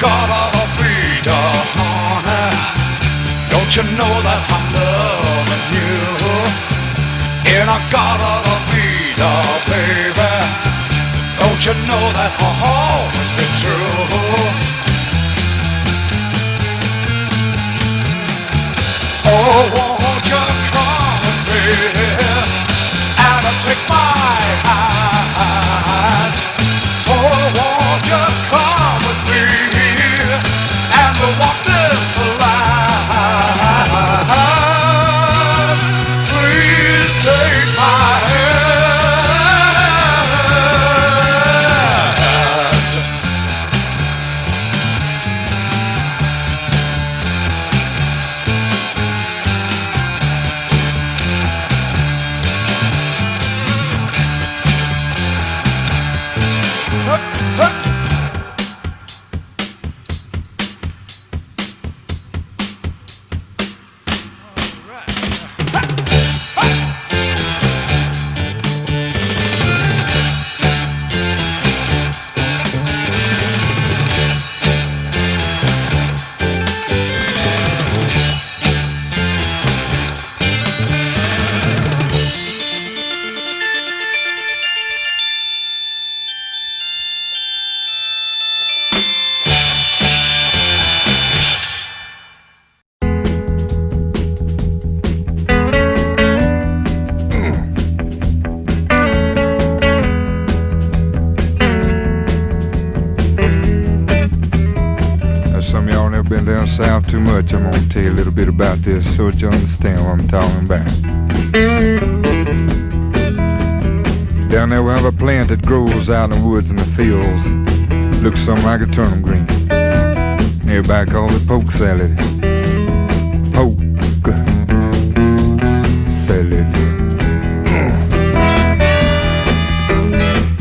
gotta feed her, honey. Don't you know that I'm loving you? And I gotta feed her, baby. Don't you know that I'll always be true? Oh, won't you come with me and take my hand? Oh, won't you come with me and we'll walk this line? Please take my hand. South too much, I'm gonna tell you a little bit about this so that you understand what I'm talking about. Down there we have a plant that grows out in the woods and the fields. Looks something like a turnip green. Everybody calls it poke salad. Poke salad.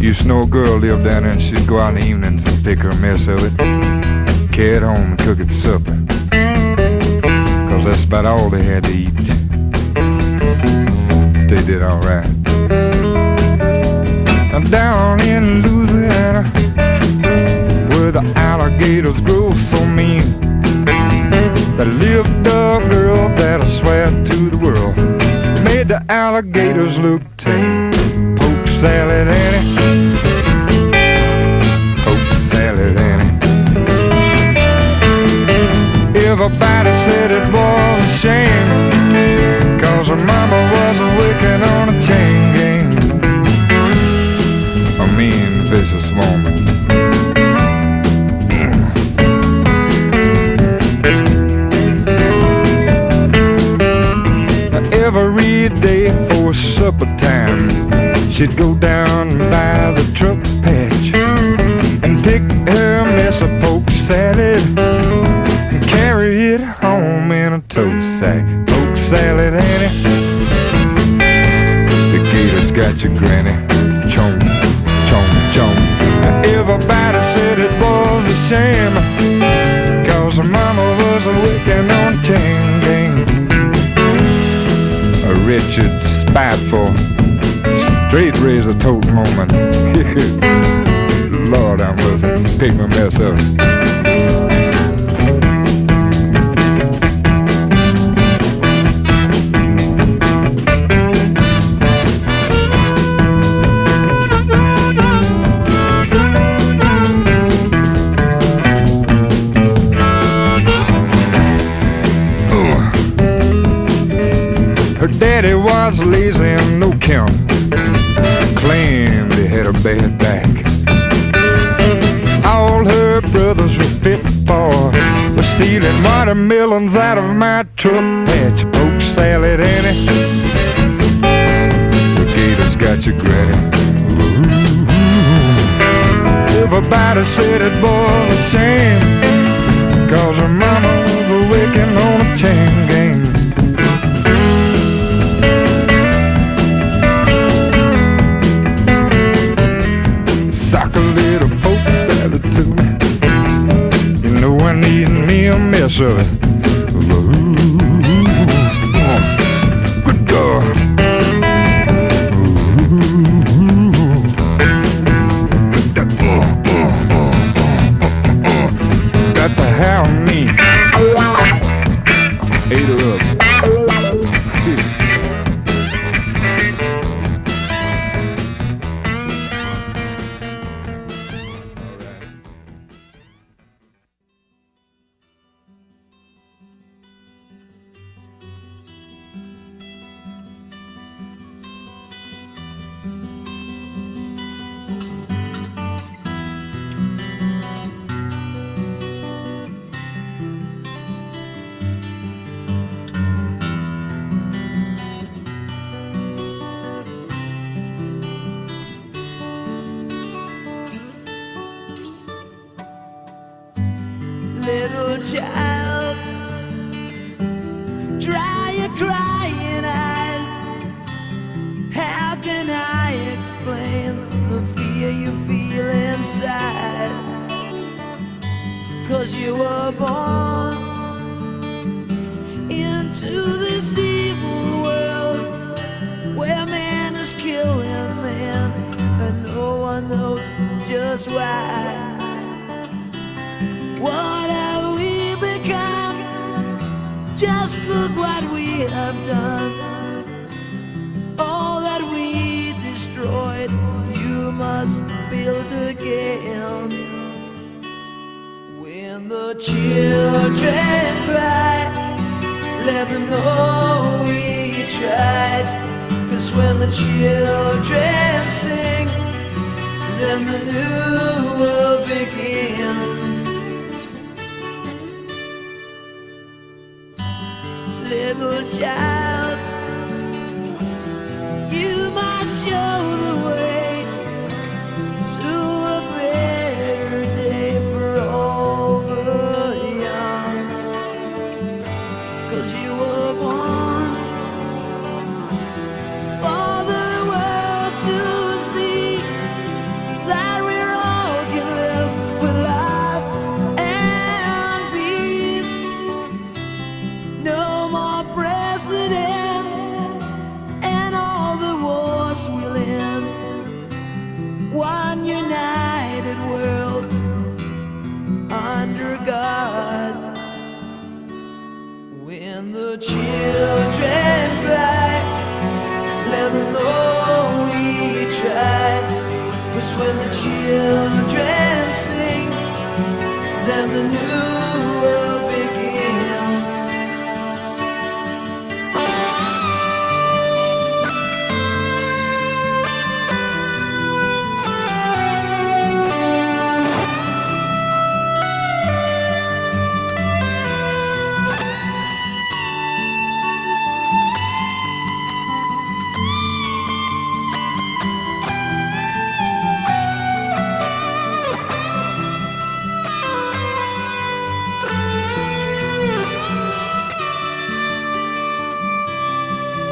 Used to know a girl lived down there and she'd go out in the evenings and pick her a mess of it, carry it home and cook it for supper. Cause that's about all they had to eat. They did alright. Down in Louisiana, where the alligators grow so mean, there lived a girl that I swear to the world made the alligators look tame. Poke salad Annie, poke salad Annie. Everybody said it was a shame, cause her mama was working on a chain gang. A mean, vicious woman. Every day for supper time, she'd go down by the truck patch and pick her mess of poke salad and carry it home in a tow sack. Poke salad Annie, the gators got your granny. Chomp, chomp, chomp. Everybody said it was a shame, cause her mama was working on a chain gang. A wretched, spiteful, straight razor toting woman. Lord, I must pick my mess up. Daddy was lazy and no count, claimed he had a bad back. All her brothers were fit for was stealing watermelons out of my truck patch. Poke salad Annie, the gators got your granny. Ooh. Everybody said it was a shame, cause her mama was working on a chain gang. Sock a little poke salad to me. You know I need me a mess of it. Ooh, good God. Ate her up. Little child, dry your crying eyes. How can I explain the fear you feel inside? 'Cause you were born into this evil world where man is killing man and no one knows just why. What have we become? Just look what we have done. All that we destroyed, you must build again. When the children cry, let them know we tried. 'Cause when the children sing, then the new world begins. Little child, you must show the way to a better day for all the young. 'Cause you were born for the world to see that we're all can live with love and peace. No more presidents and all the wars will end. One united world under God. When the children cry, let them know we tried. 'Cause when the children sing, then the new world begins.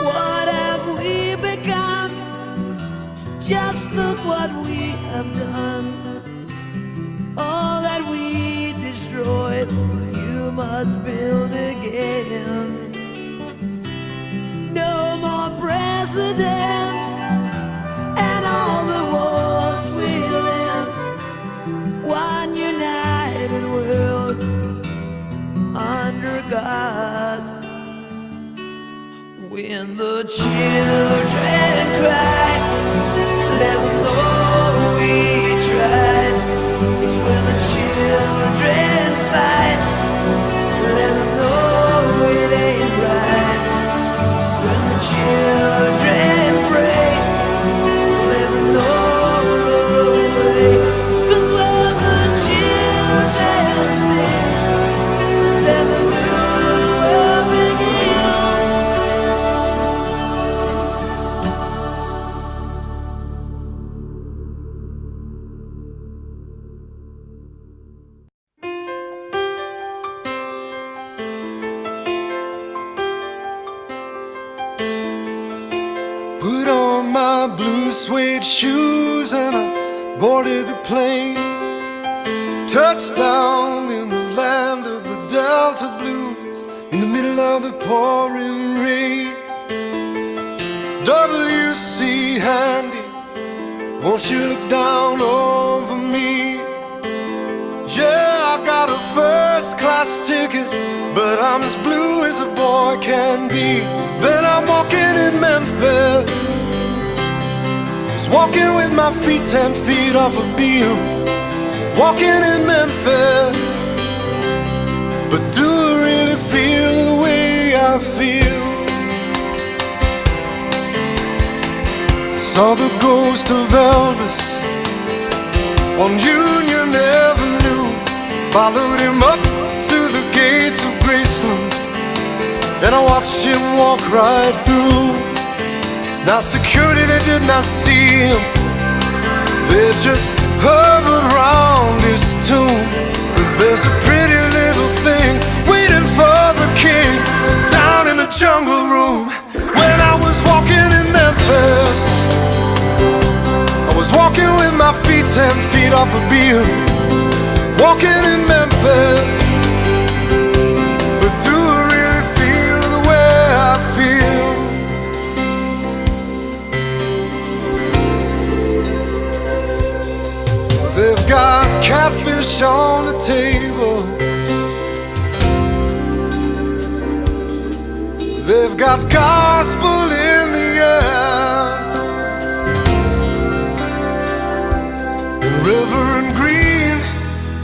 What have we become? Just look what we have done. All that we destroyed, you must build again. No more presidents and all the wars will end. One united world under God. When the children cry, let them know we tried. It's when the children fight, let them know it ain't right. When the children pray, let them know the way. 'Cause when the children sing, then the new world begins. Put on my blue suede shoes and I boarded the plane. Touched down in the land of the Delta Blues in the middle of the pouring rain. W.C. Handy, won't you look down over me? Yeah, I got a first class bus ticket, but I'm as blue as a boy can be. Then I'm walking in Memphis, just walking with my feet 10 feet off a beam. Walking in Memphis, but do I really feel the way I feel? Saw the ghost of Elvis on Union Avenue, followed him up to the gates of Graceland, and I watched him walk right through. Now security, they did not see him, they just hovered round his tomb. But there's a pretty little thing waiting for the king down in the jungle room. When I was walking in Memphis, I was walking with my feet 10 feet off a beam. Walking in Memphis, but do I really feel the way I feel? They've got catfish on the table, they've got gospel in the air, and Reverend Green,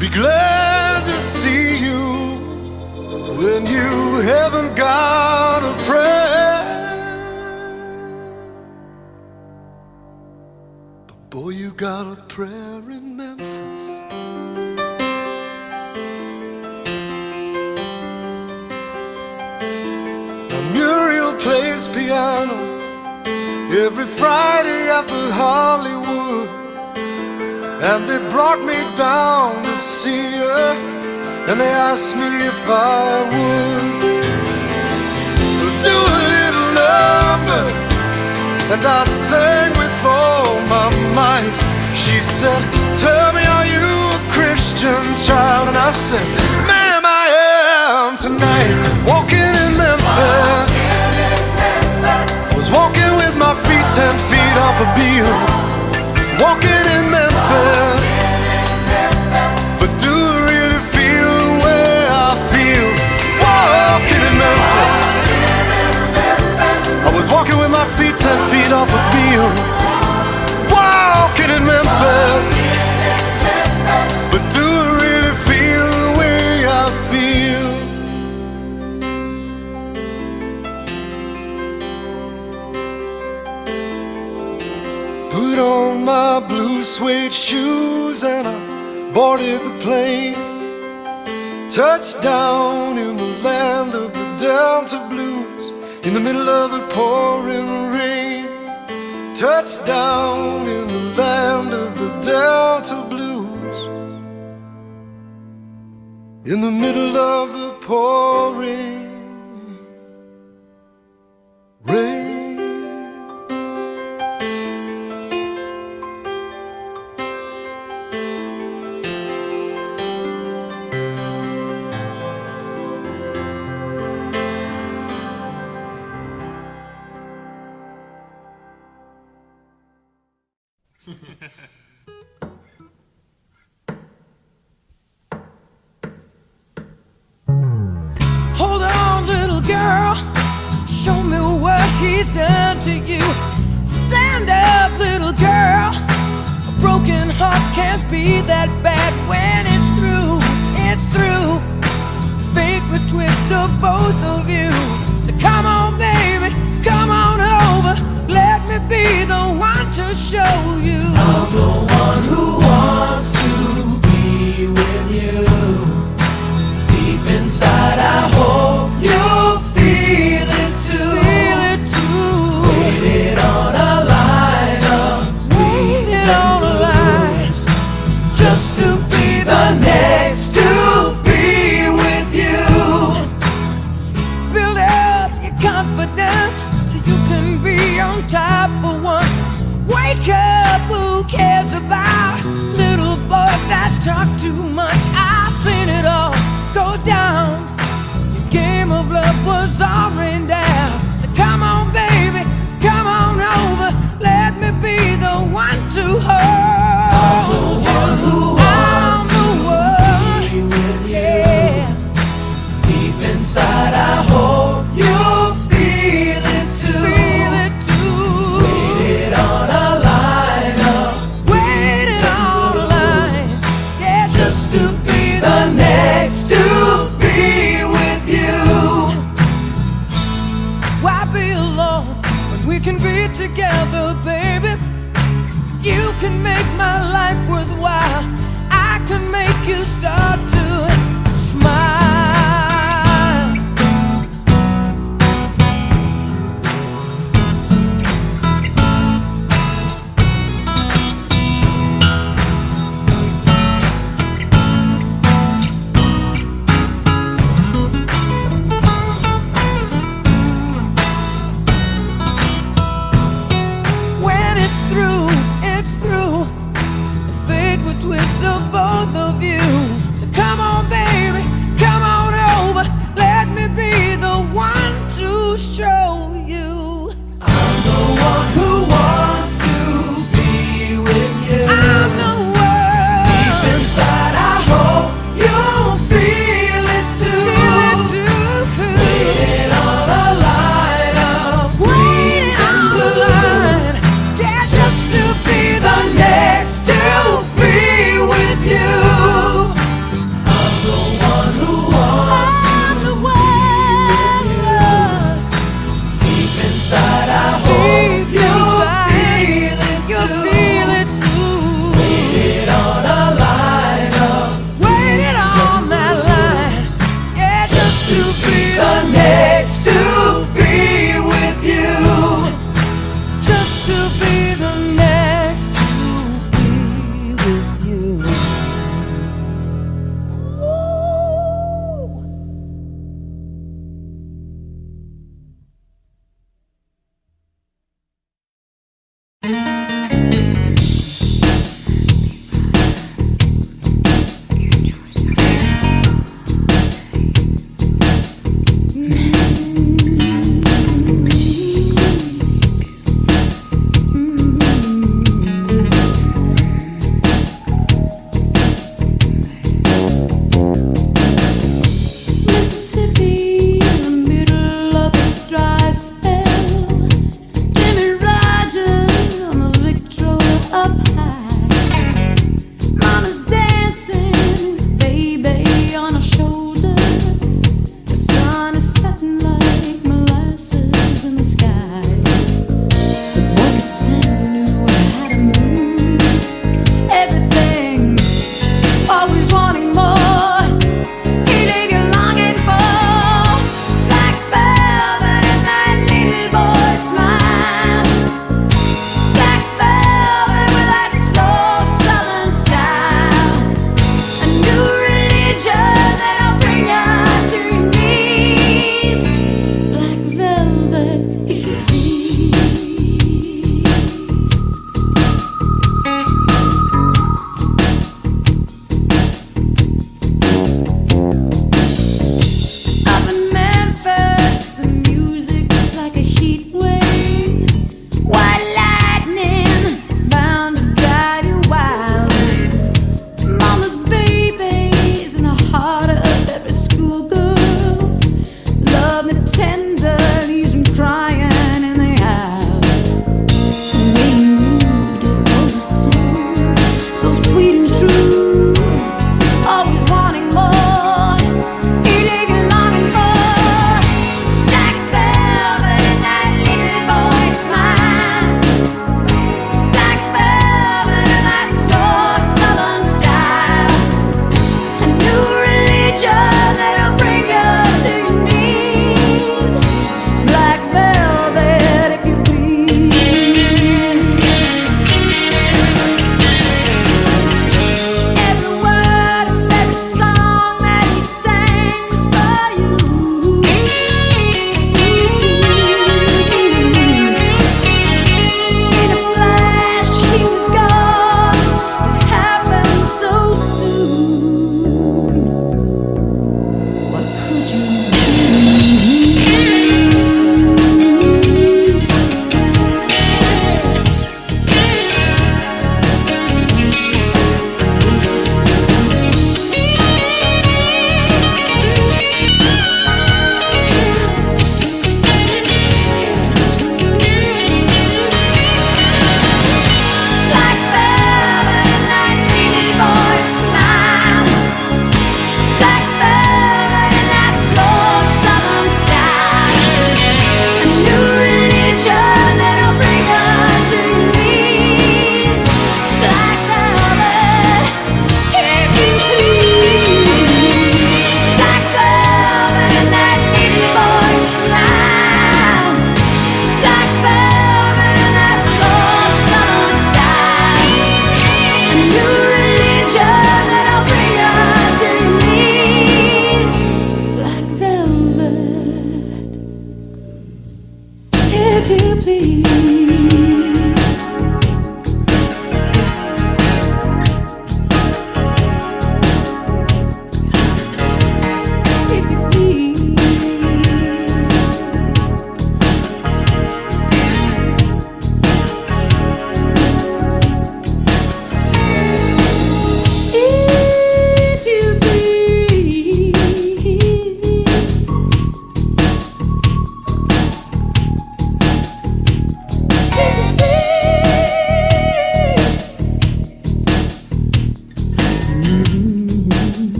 be glad to see you when you haven't got a prayer. But boy, you got a prayer in Memphis. Now Muriel plays piano every Friday at the Hollywood, and they brought me down to see her, and they asked me if I would do a little number, and I sang with all my might. She said, tell me, are you a Christian child? And I said, ma'am, I am tonight. Walking in Memphis, I was walking with my feet 10 feet off a beam. Walking in Memphis, but do I really feel the way I feel? Walking in Memphis, I was walking with my feet 10 feet off a beam. Walking in Memphis, but do I really feel the way I feel? Put on my blue suede shoes and I boarded the plane. Touched down in the land of the Delta Blues, in the middle of the pouring rain. Touched down in the land of the Delta Blues, in the middle of the pouring rain. Hold on, little girl, show me what he's done to you. Stand up, little girl, a broken heart can't be that bad. When it's through, it's through. Fate would twist of both of you. So come on, baby, come on over. Let me be the one to show you. I'm the one who wants to be with you. Deep inside I hope you'll feel it too. Feel it too. Waited on a line of Waited on a line just to be the next to be with you. Build up your confidence so you can be on top for once. Wake up, who cares about little boys that talk too much? I've seen it all go down. Your game of love was all rained down. So come on, baby, come on over. Let me be the one to hold. I'm the one who wants I'm the one, to be with you. yeah. together, baby. You can make my life worthwhile. I can make you start to smile. When it's through, it's through. Fate will twist the both of you. So come on, baby, come on over. Let me be the one to show you. I'm the one who wants to be with you. I'm the one. Deep inside, I hope you'll feel it too. Waiting on a line of greens and blues. Yeah, just to be the next to be with you. I'm the one who wants to be with you. Deep inside, I hope you'll feel it too. Waiting on a line of, waiting on that line. Yeah, just to be the next to be with you. Just to be the next to be with you. Mississippi in the middle of a dry spell. Jimmy Rogers on the Victrola up high. Mama's dancing with baby on her shoulder. The sun is setting like molasses in the sky. One could sing knew how to move everything, always wanting more. He leave you longing for black velvet and that little boy smile. Black velvet with that slow southern style. A new religion that'll bring you to your knees. Black velvet, if you please. Up in Memphis, the music's like a heat wave. White lightning bound to drive you wild. Mama's baby's in the heart of every schoolgirl. Love me tender, leaves me crying in the aisle. The way you moved, it was a song, so sweet and true. Always wanting more. He leave you longing for black velvet and that little boy smile. Black velvet and that slow southern style. A new religion that'll bring you to your knees.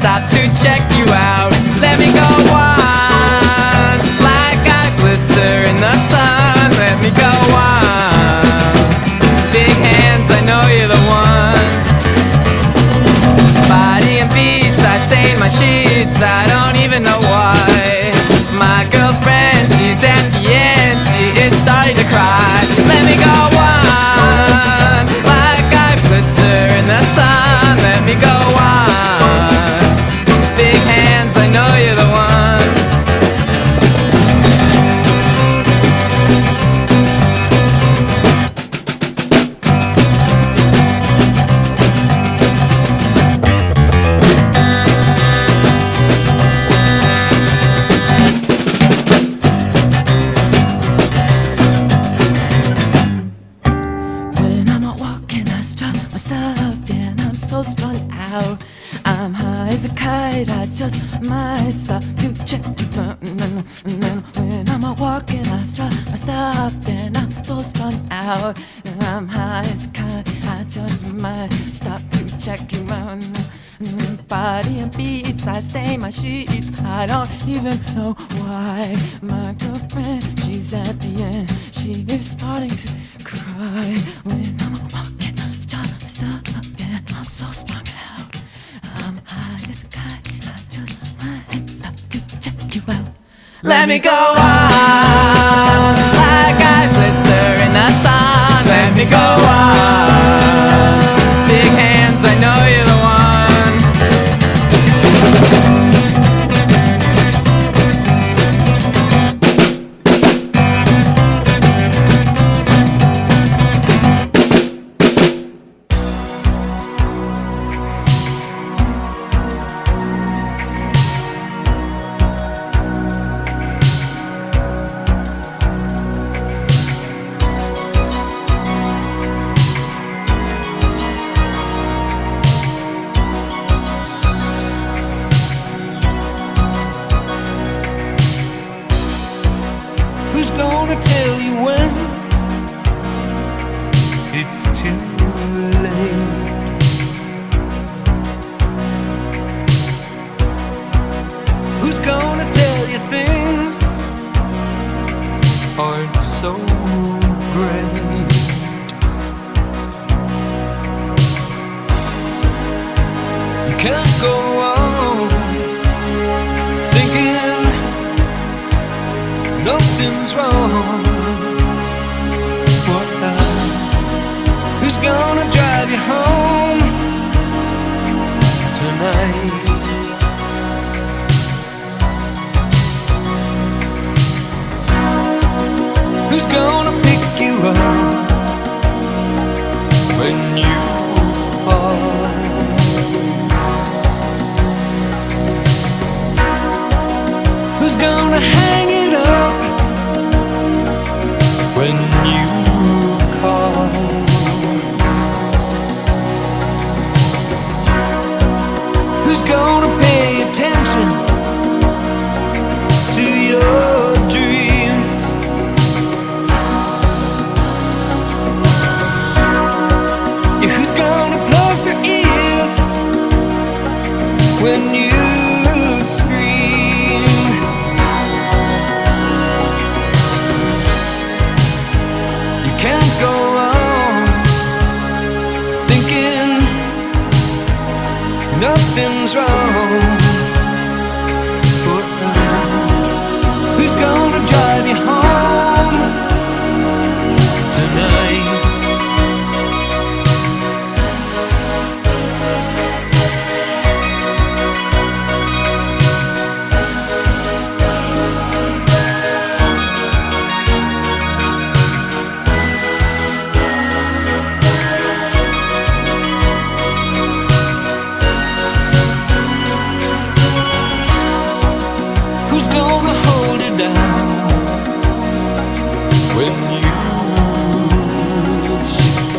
Stop to check you out. Let me go one I don't even know why. My girlfriend, she's at the end, she is starting to cry. Let me go on, like I blister in the sun. Let me go on. Big hands, I know you're the one. I just might stop to check. When I'm out walking, I strut, I stop, and I'm so strung out. I'm high as a kite, I just might stop to check you out. Body and beats, I stain my sheets. I don't even know why. My girlfriend, she's at the end. She is starting to cry. When I'm out walking, I stop, and I'm so strung out. I'm high as a kite, I just might stop to check you out. Let me go on, like I blister in the sun. Let me go on. Big hands, I know you're the one. Who's gonna tell you when it's too late? Who's gonna tell you things aren't so great? You can't go on thinking nothing's wrong. What now? Who's gonna drive you home tonight? Who's gonna pick you up when you fall? Who's gonna hang it up when you call? Who's gonna pay attention to your dreams? Yeah, who's gonna plug their ears when you scream? You can't go on thinking nothing's wrong. Who's gonna drive you home tonight? Who's gonna hold it down when you shake?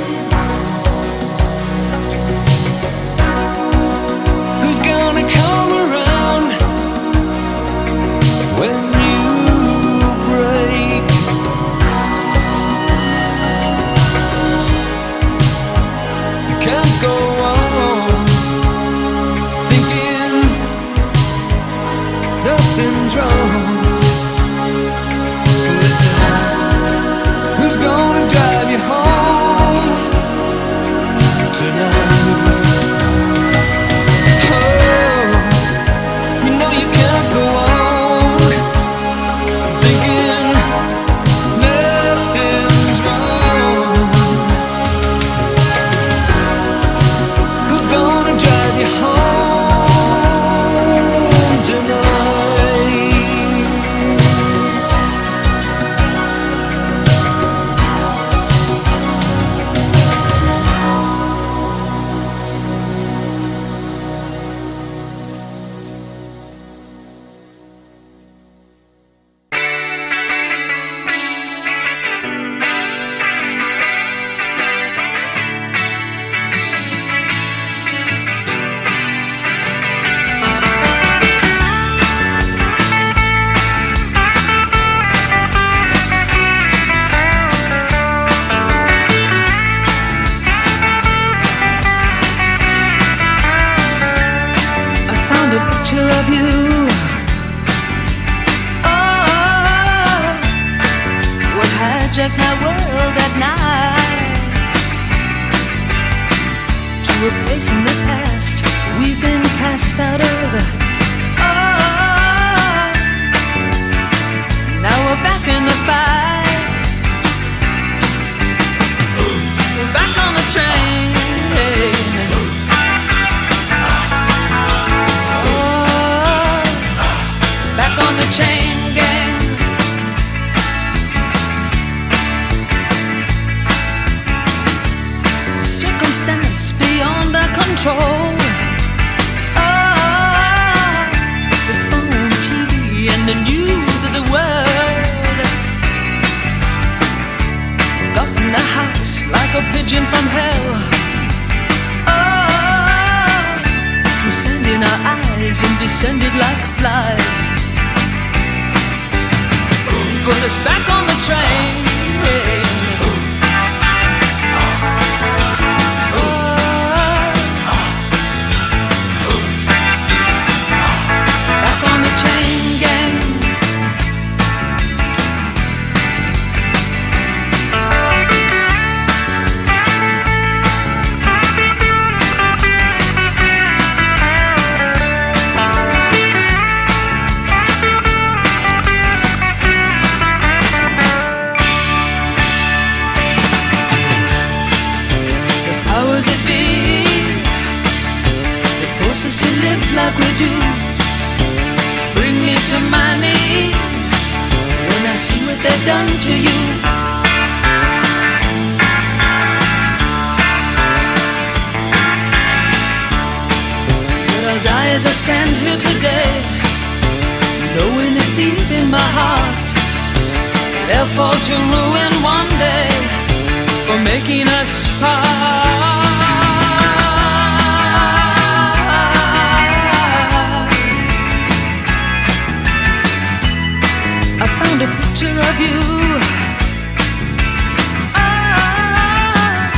Who's gonna come around when you break? You can't go on thinking nothing's wrong. Who's gonna drive you home tonight? Oh, you know hijack my world at night, to a place in the past we've been cast out of. Oh, now we're back in the fight. We're back on the train. Oh, back on the chain gang. Circumstance beyond our control. Oh, the phone, TV, and the news of the world got in the house like a pigeon from hell. Oh, threw sand in our eyes and descended like flies. Put us back on the train. Us to live like we do, bring me to my knees when I see what they've done to you. But I'll die as I stand here today, knowing that deep in my heart they'll fall to ruin one day for making us part. A picture of you. Ah,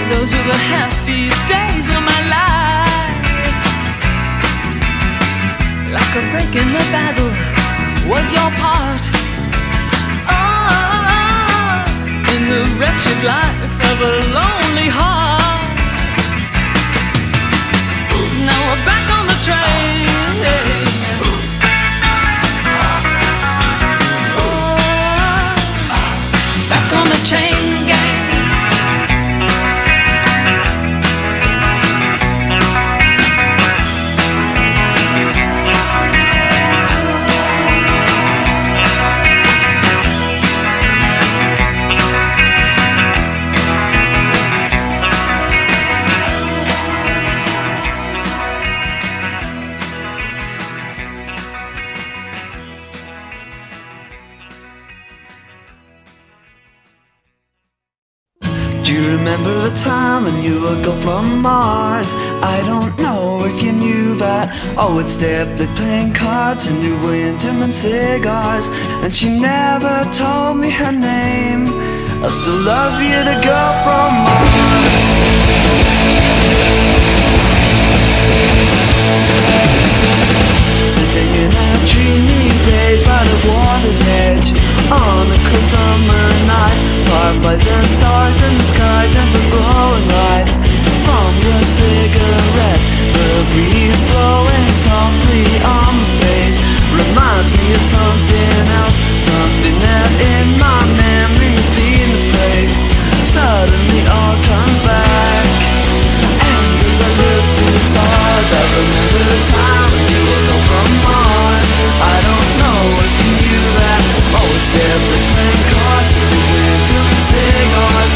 those were the happiest days of my life. Like a break in the battle was your part. Ah, in the wretched life of a lonely heart. Now we're back on the train. On the chain gang. Remember a time when you would go from Mars? I don't know if you knew that. I would stay up late playing cards and you were intimate cigars. And she never told me her name. I still love you, the girl from Mars. Sitting in our dreamy days by the water's edge, on a cool summer night, fireflies and stars in the sky, gentle glowing light from your cigarette. The breeze blowing softly on my face reminds me of something else, something that in my memories been misplaced. Suddenly all comes back, and as I look to the stars, I remember the time when you were gone from Mars. I don't know if you knew that. Always there with playing cards, we went to the cigars.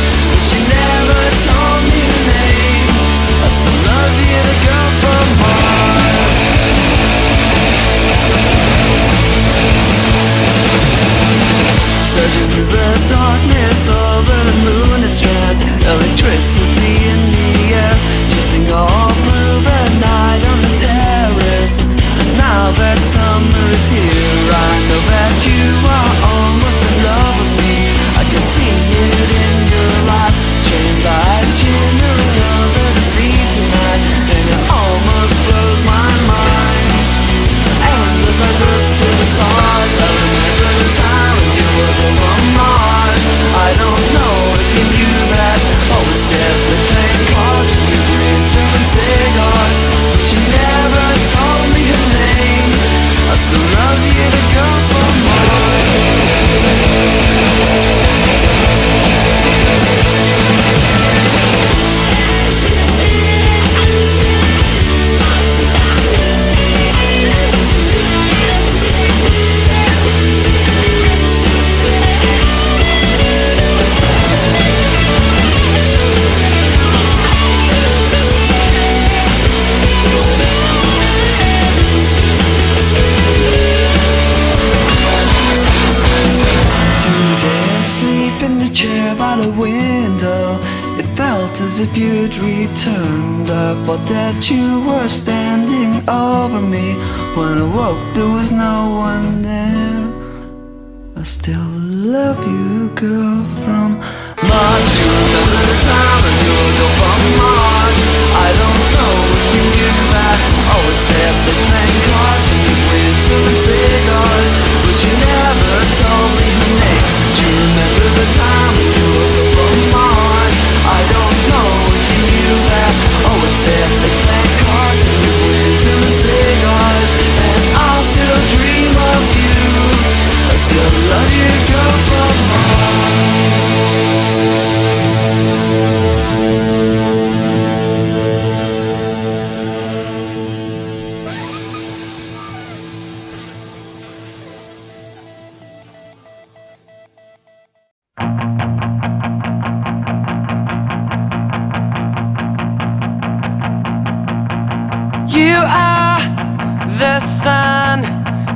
thought that you were standing over me. When I woke, there was no one there. I still love you, girl, from Mars. Do you remember the time I knew a girl from Mars? I don't know if you knew that. Oh, it's there, they playing cards and you waited till the cigars, but she never told me her name. Do you remember the time I knew a girl from Mars? I don't know if you knew that. Oh, it's there, they playing cards and you waited till the cigars, and I'll still dream of you. I still love you, girl from Mars. You are the sun,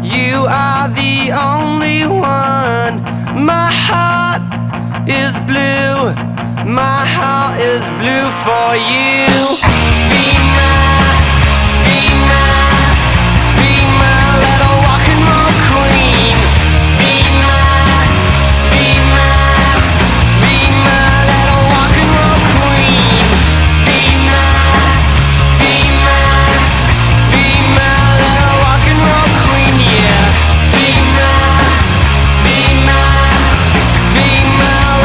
you are the only one. My heart is blue, my heart is blue for you. Be my little rock and roll queen. Be my little rock and roll queen. Be my little rock and roll queen, yeah. Be my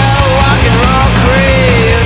little rock and roll queen.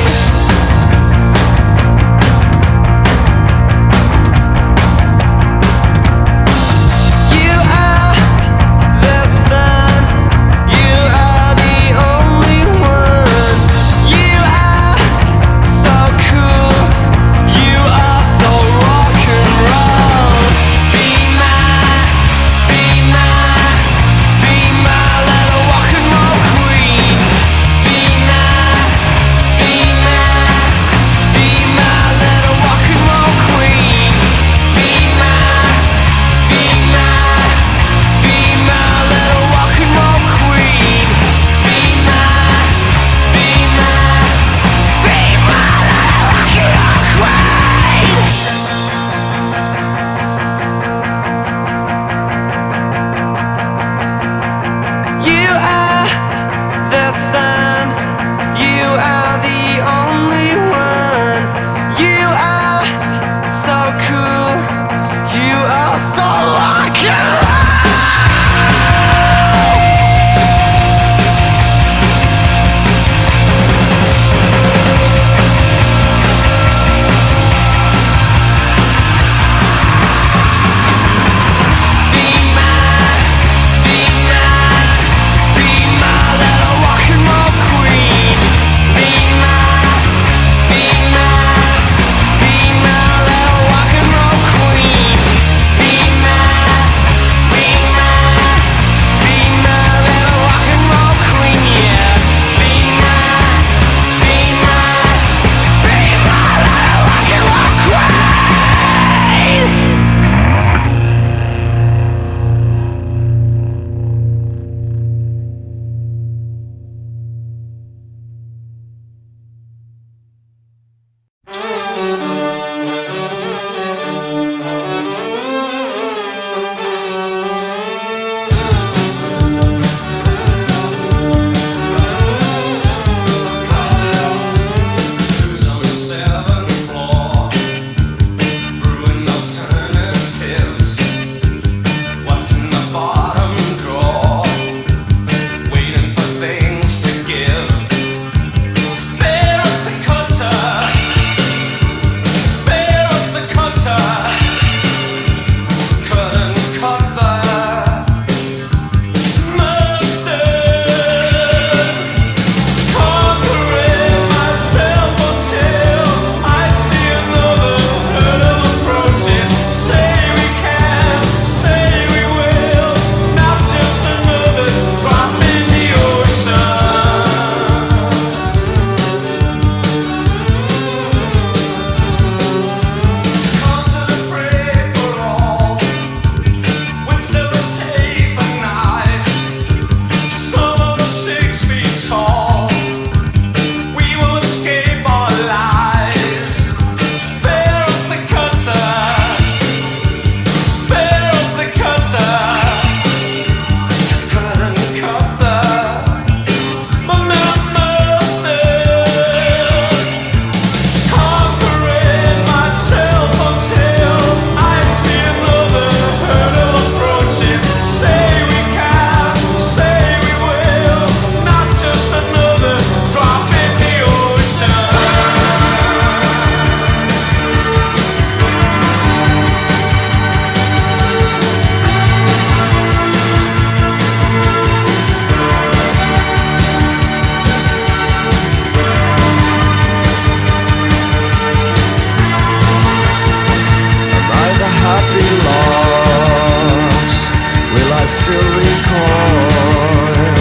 I still recoil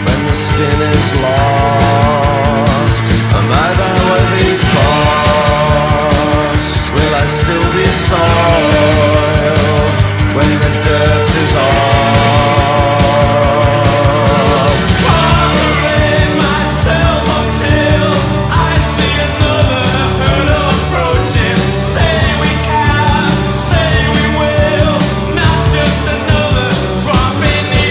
when the skin is lost? Am I the worthy cost? Will I still be soil when the dirt is off? Following myself until I see another herd approaching. Say we can, say we will, not just another drop in the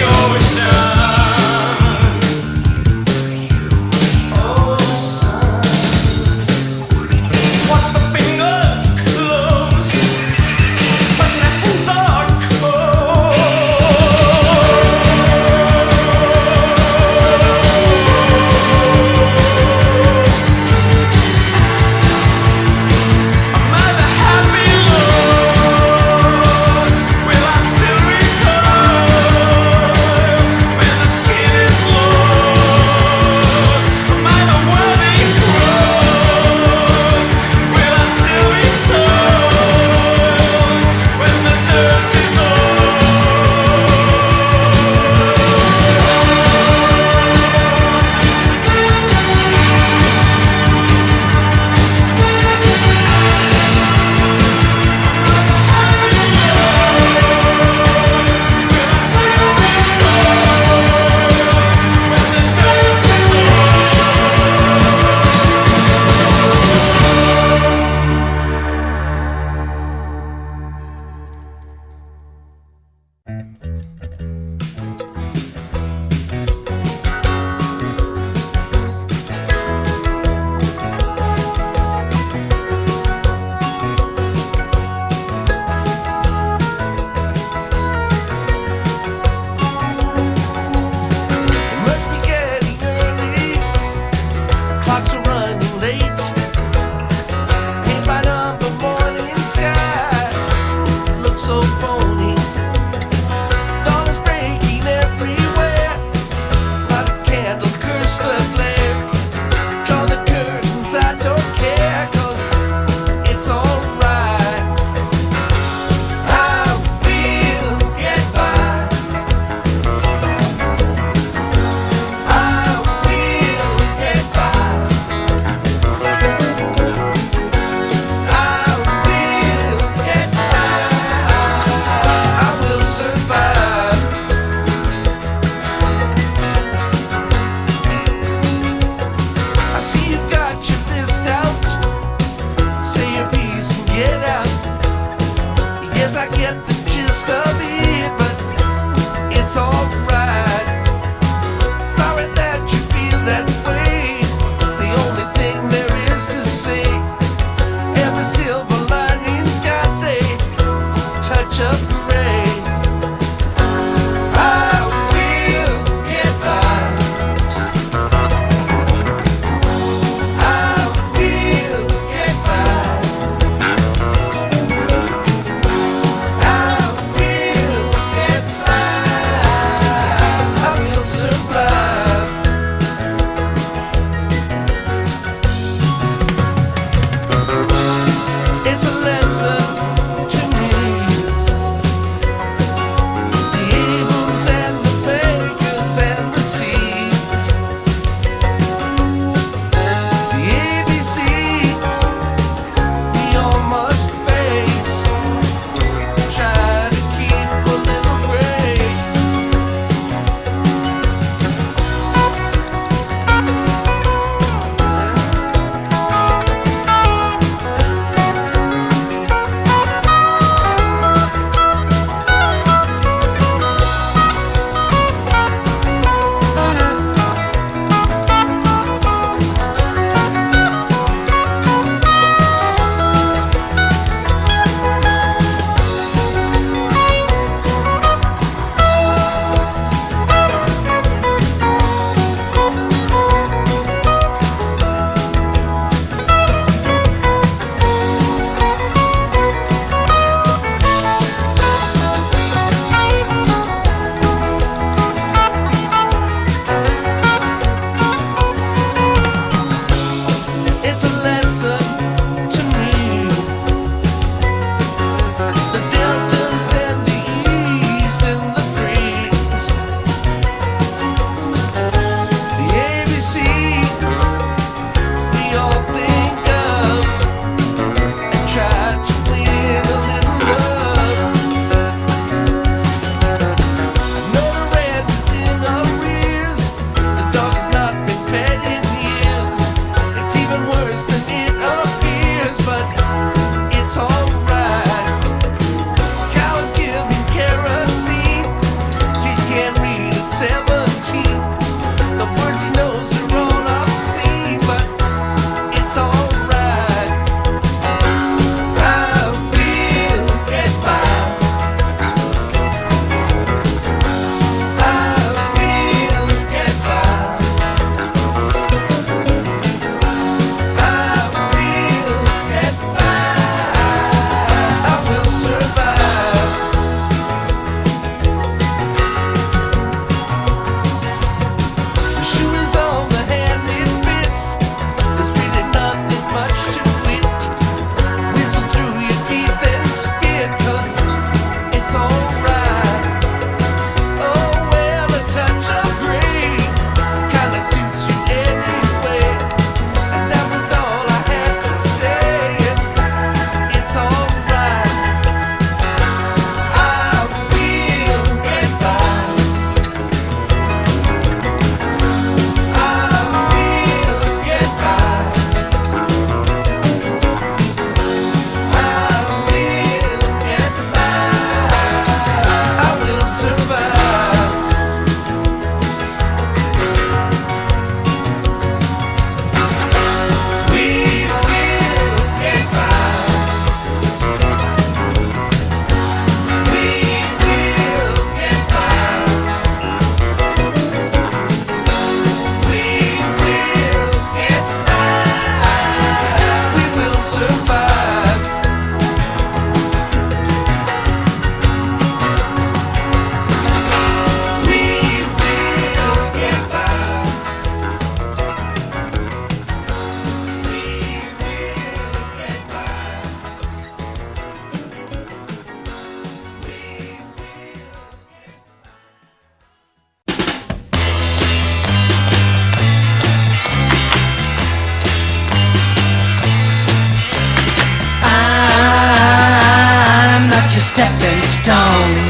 stone.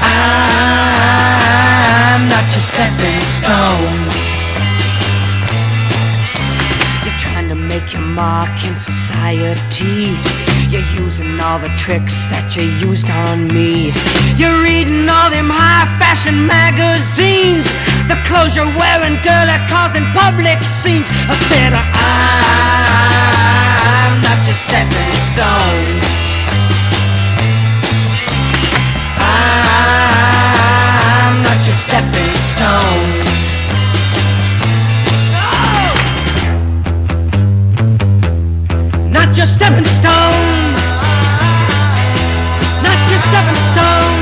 I'm not your stepping stone. You're trying to make your mark in society. You're using all the tricks that you used on me. You're reading all them high fashion magazines. The clothes you're wearing, girl, are causing public scenes. I said I'm not your stepping stone. I'm not your stepping stone. Not your stepping stone. Not your stepping stone.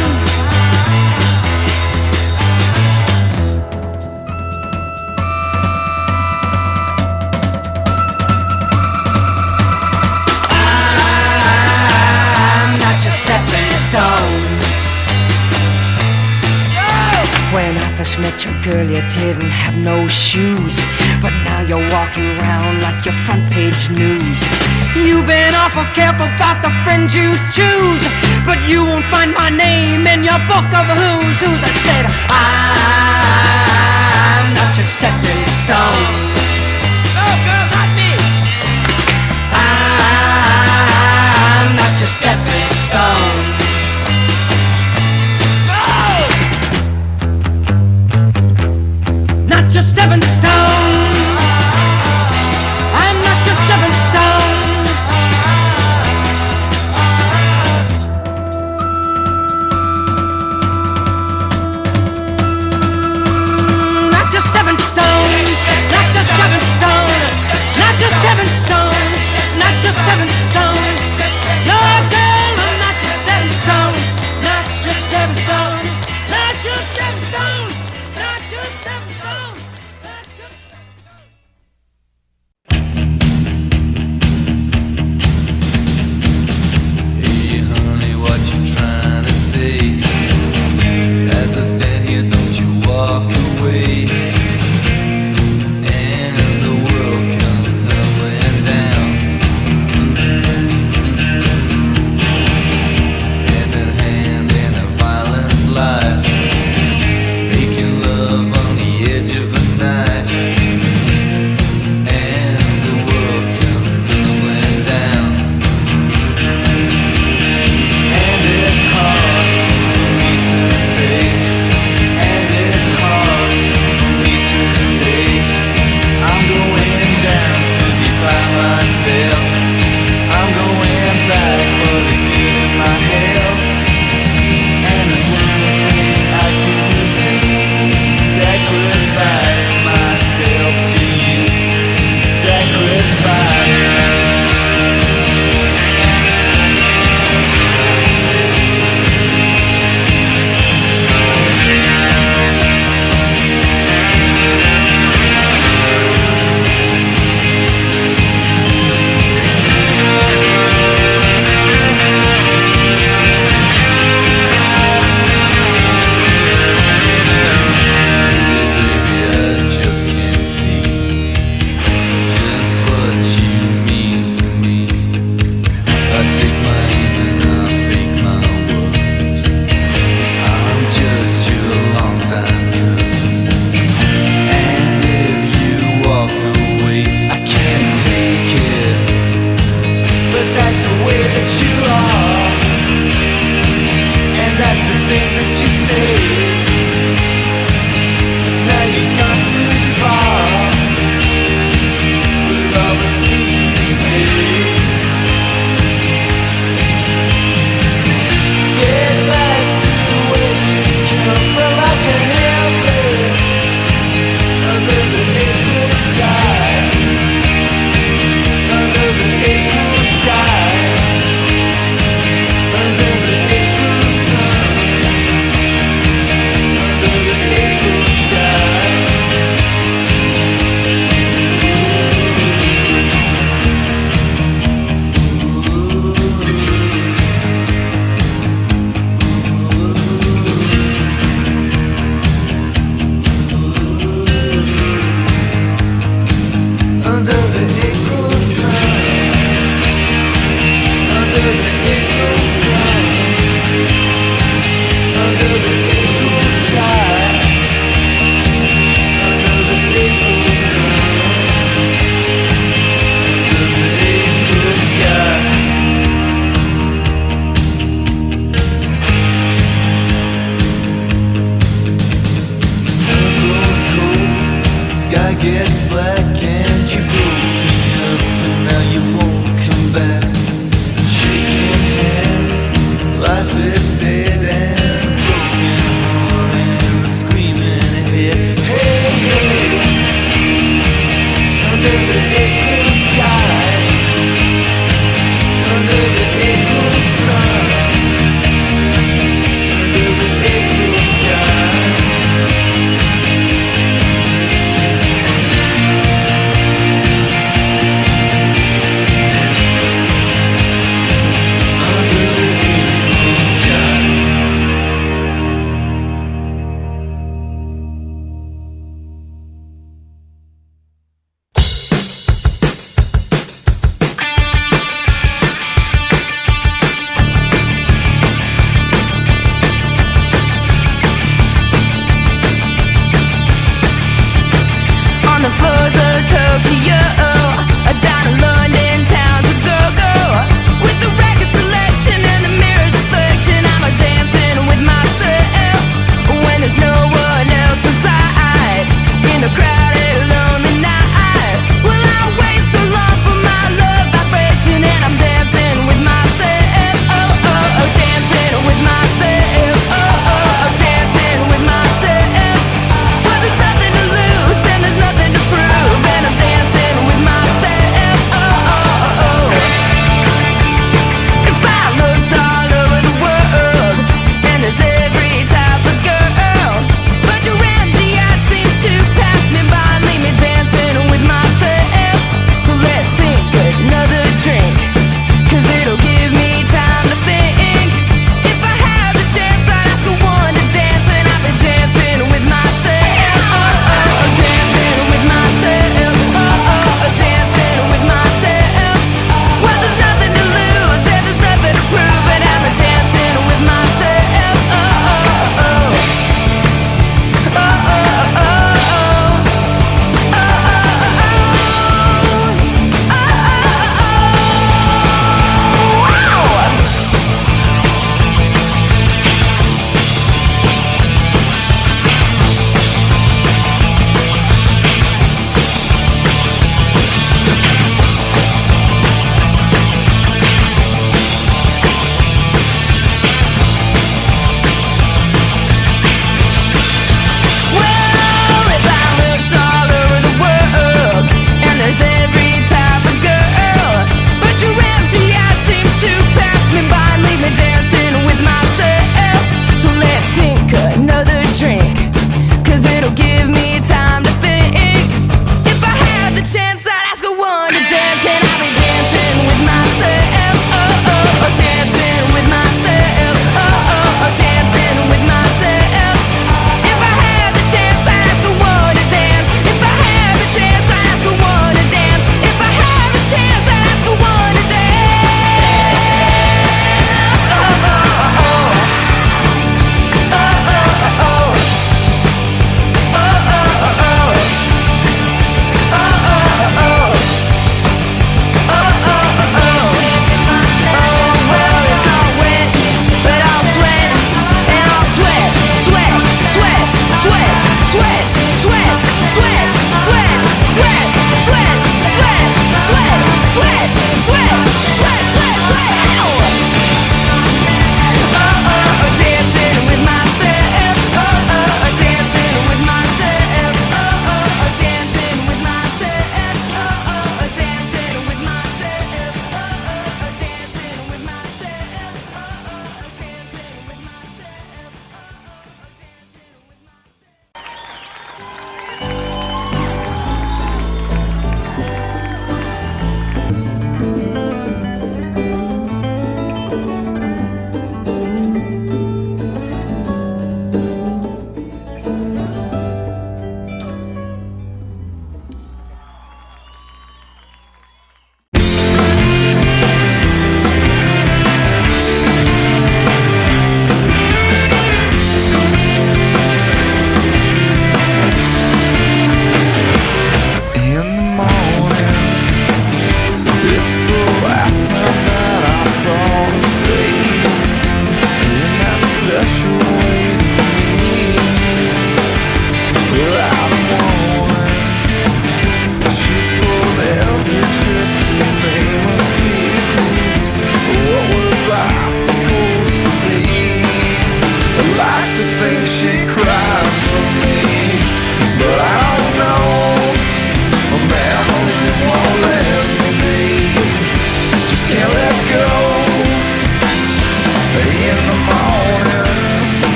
I'm not your stepping stone. When I first met you, girl, you didn't have no shoes, but now you're walking around like your front page news. You've been awful careful about the friends you choose, but you won't find my name in your book of who's who's. I said I'm not your stepping stone. Oh, girl, not me. I'm not your stepping stone. Not your stepping stone. I'm not your stepping stone. Not your stepping stone. Not your gets black and you broke me up, and now you won't come back. Shaking hand, life is dead and broken heart and screaming ahead. Hey, hey, under the April sky, under the April sun, under the April sky.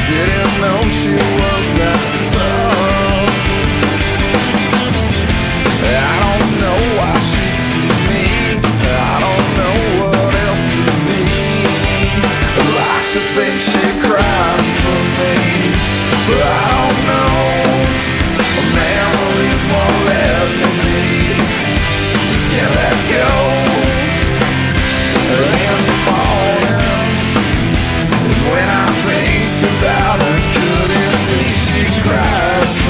Didn't know she was that tough. I don't know why she'd see me. I don't know what else to be. I'd like to think she cried for me, but I don't know. Memories won't let me be. Just can't let go. In the morning is when I think about her. Could it be she cried for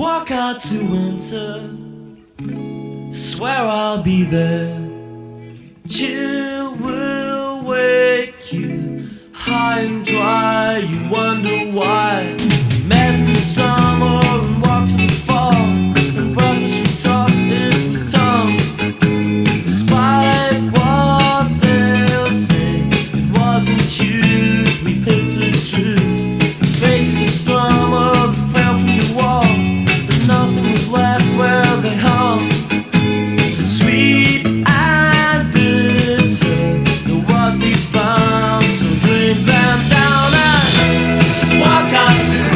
walk out to winter, swear I'll be there. Chill will wake you high and dry. You wonder why we met in the summer and walked in the fall, and brothers who talked in the tongue. Despite what they'll say, it wasn't you, we hit the truth. Faces of drama that fell from your wall, but nothing was left where they hung. So sweet and bitter, know what we found. So drink them down and walk out to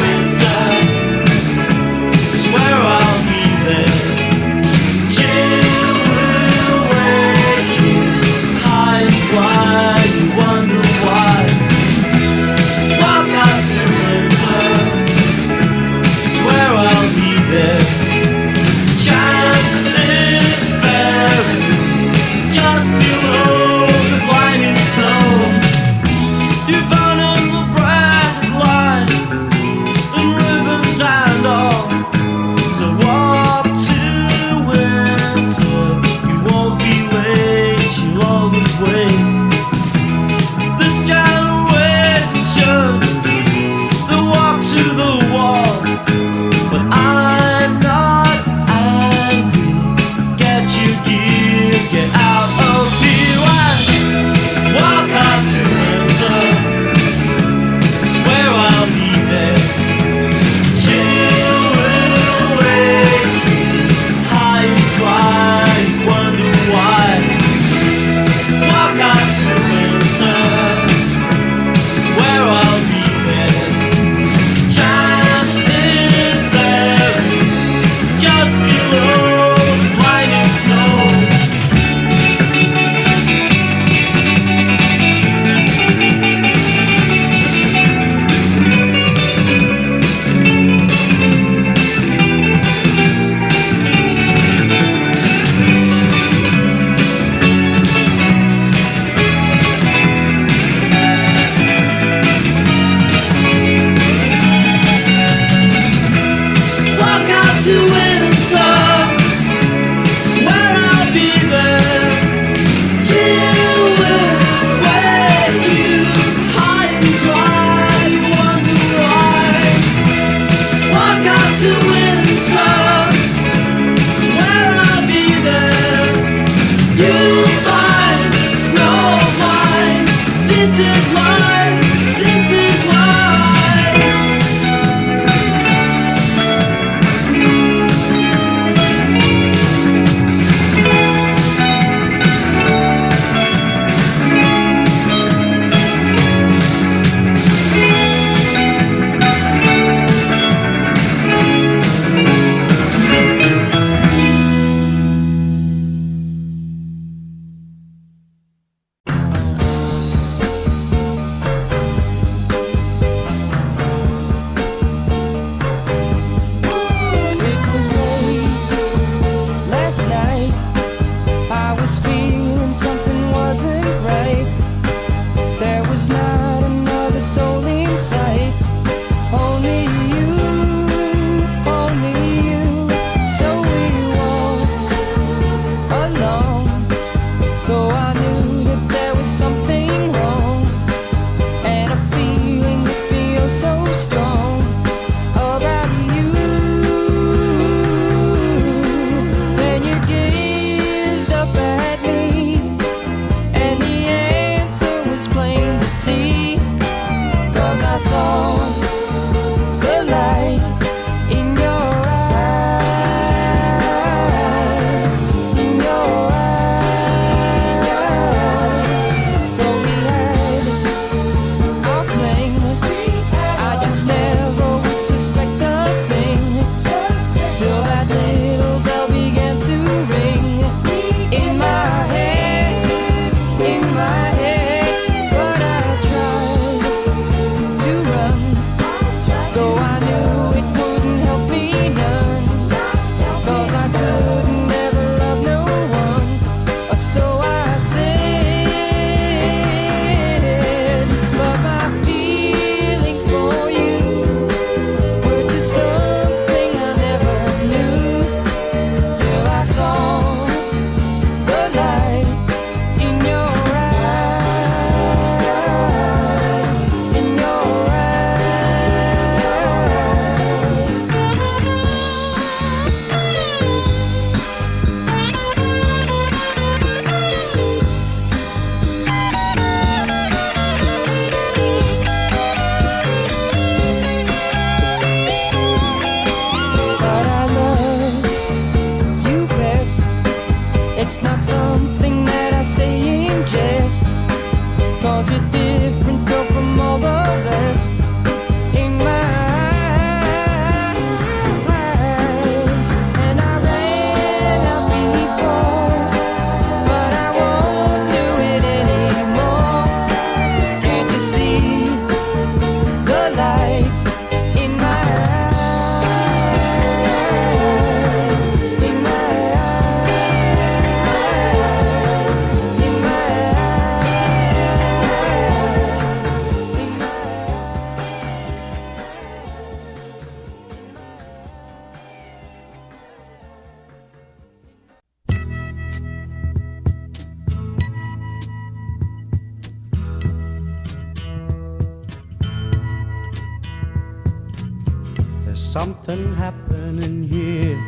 something happening here.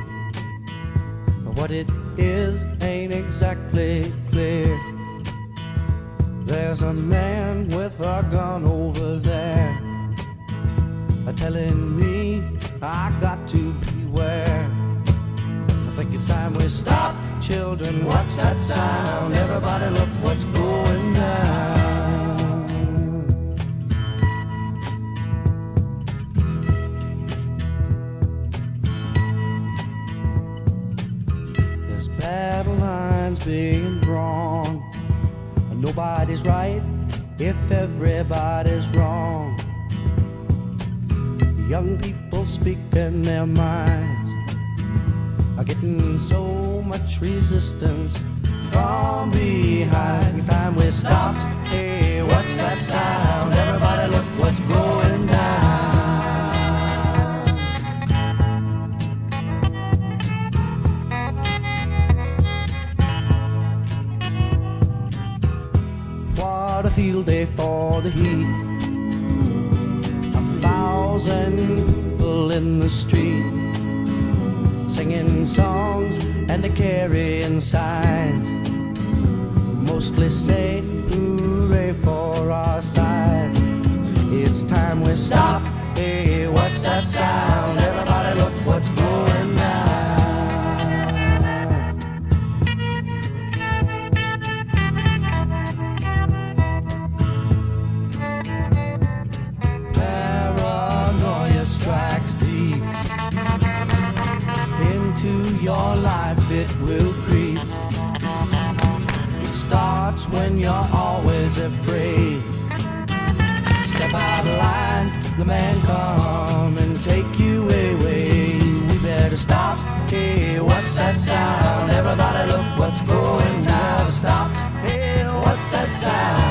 What it is ain't exactly clear. There's a man with a gun over there, telling me I got to beware. I think it's time we stop. Children, what's that sound? Everybody look what's going down. There's battle lines being drawn. Nobody's right if everybody's wrong. Young people speaking their minds are getting so much resistance from behind. Time we stop. Hey, what's that sound? Everybody look what's going down. What a field day for the heat. 1,000 people in the street, singing songs and carrying signs, mostly say hooray for our side. It's time we stop. Hey, what's that sound? Everybody look what's going down. Strikes deep into your life, it will creep. It starts when you're always afraid. Step out of line, the man come and take you away. We better stop. Hey, what's that sound? Everybody look what's going down. Stop. Hey, what's that sound?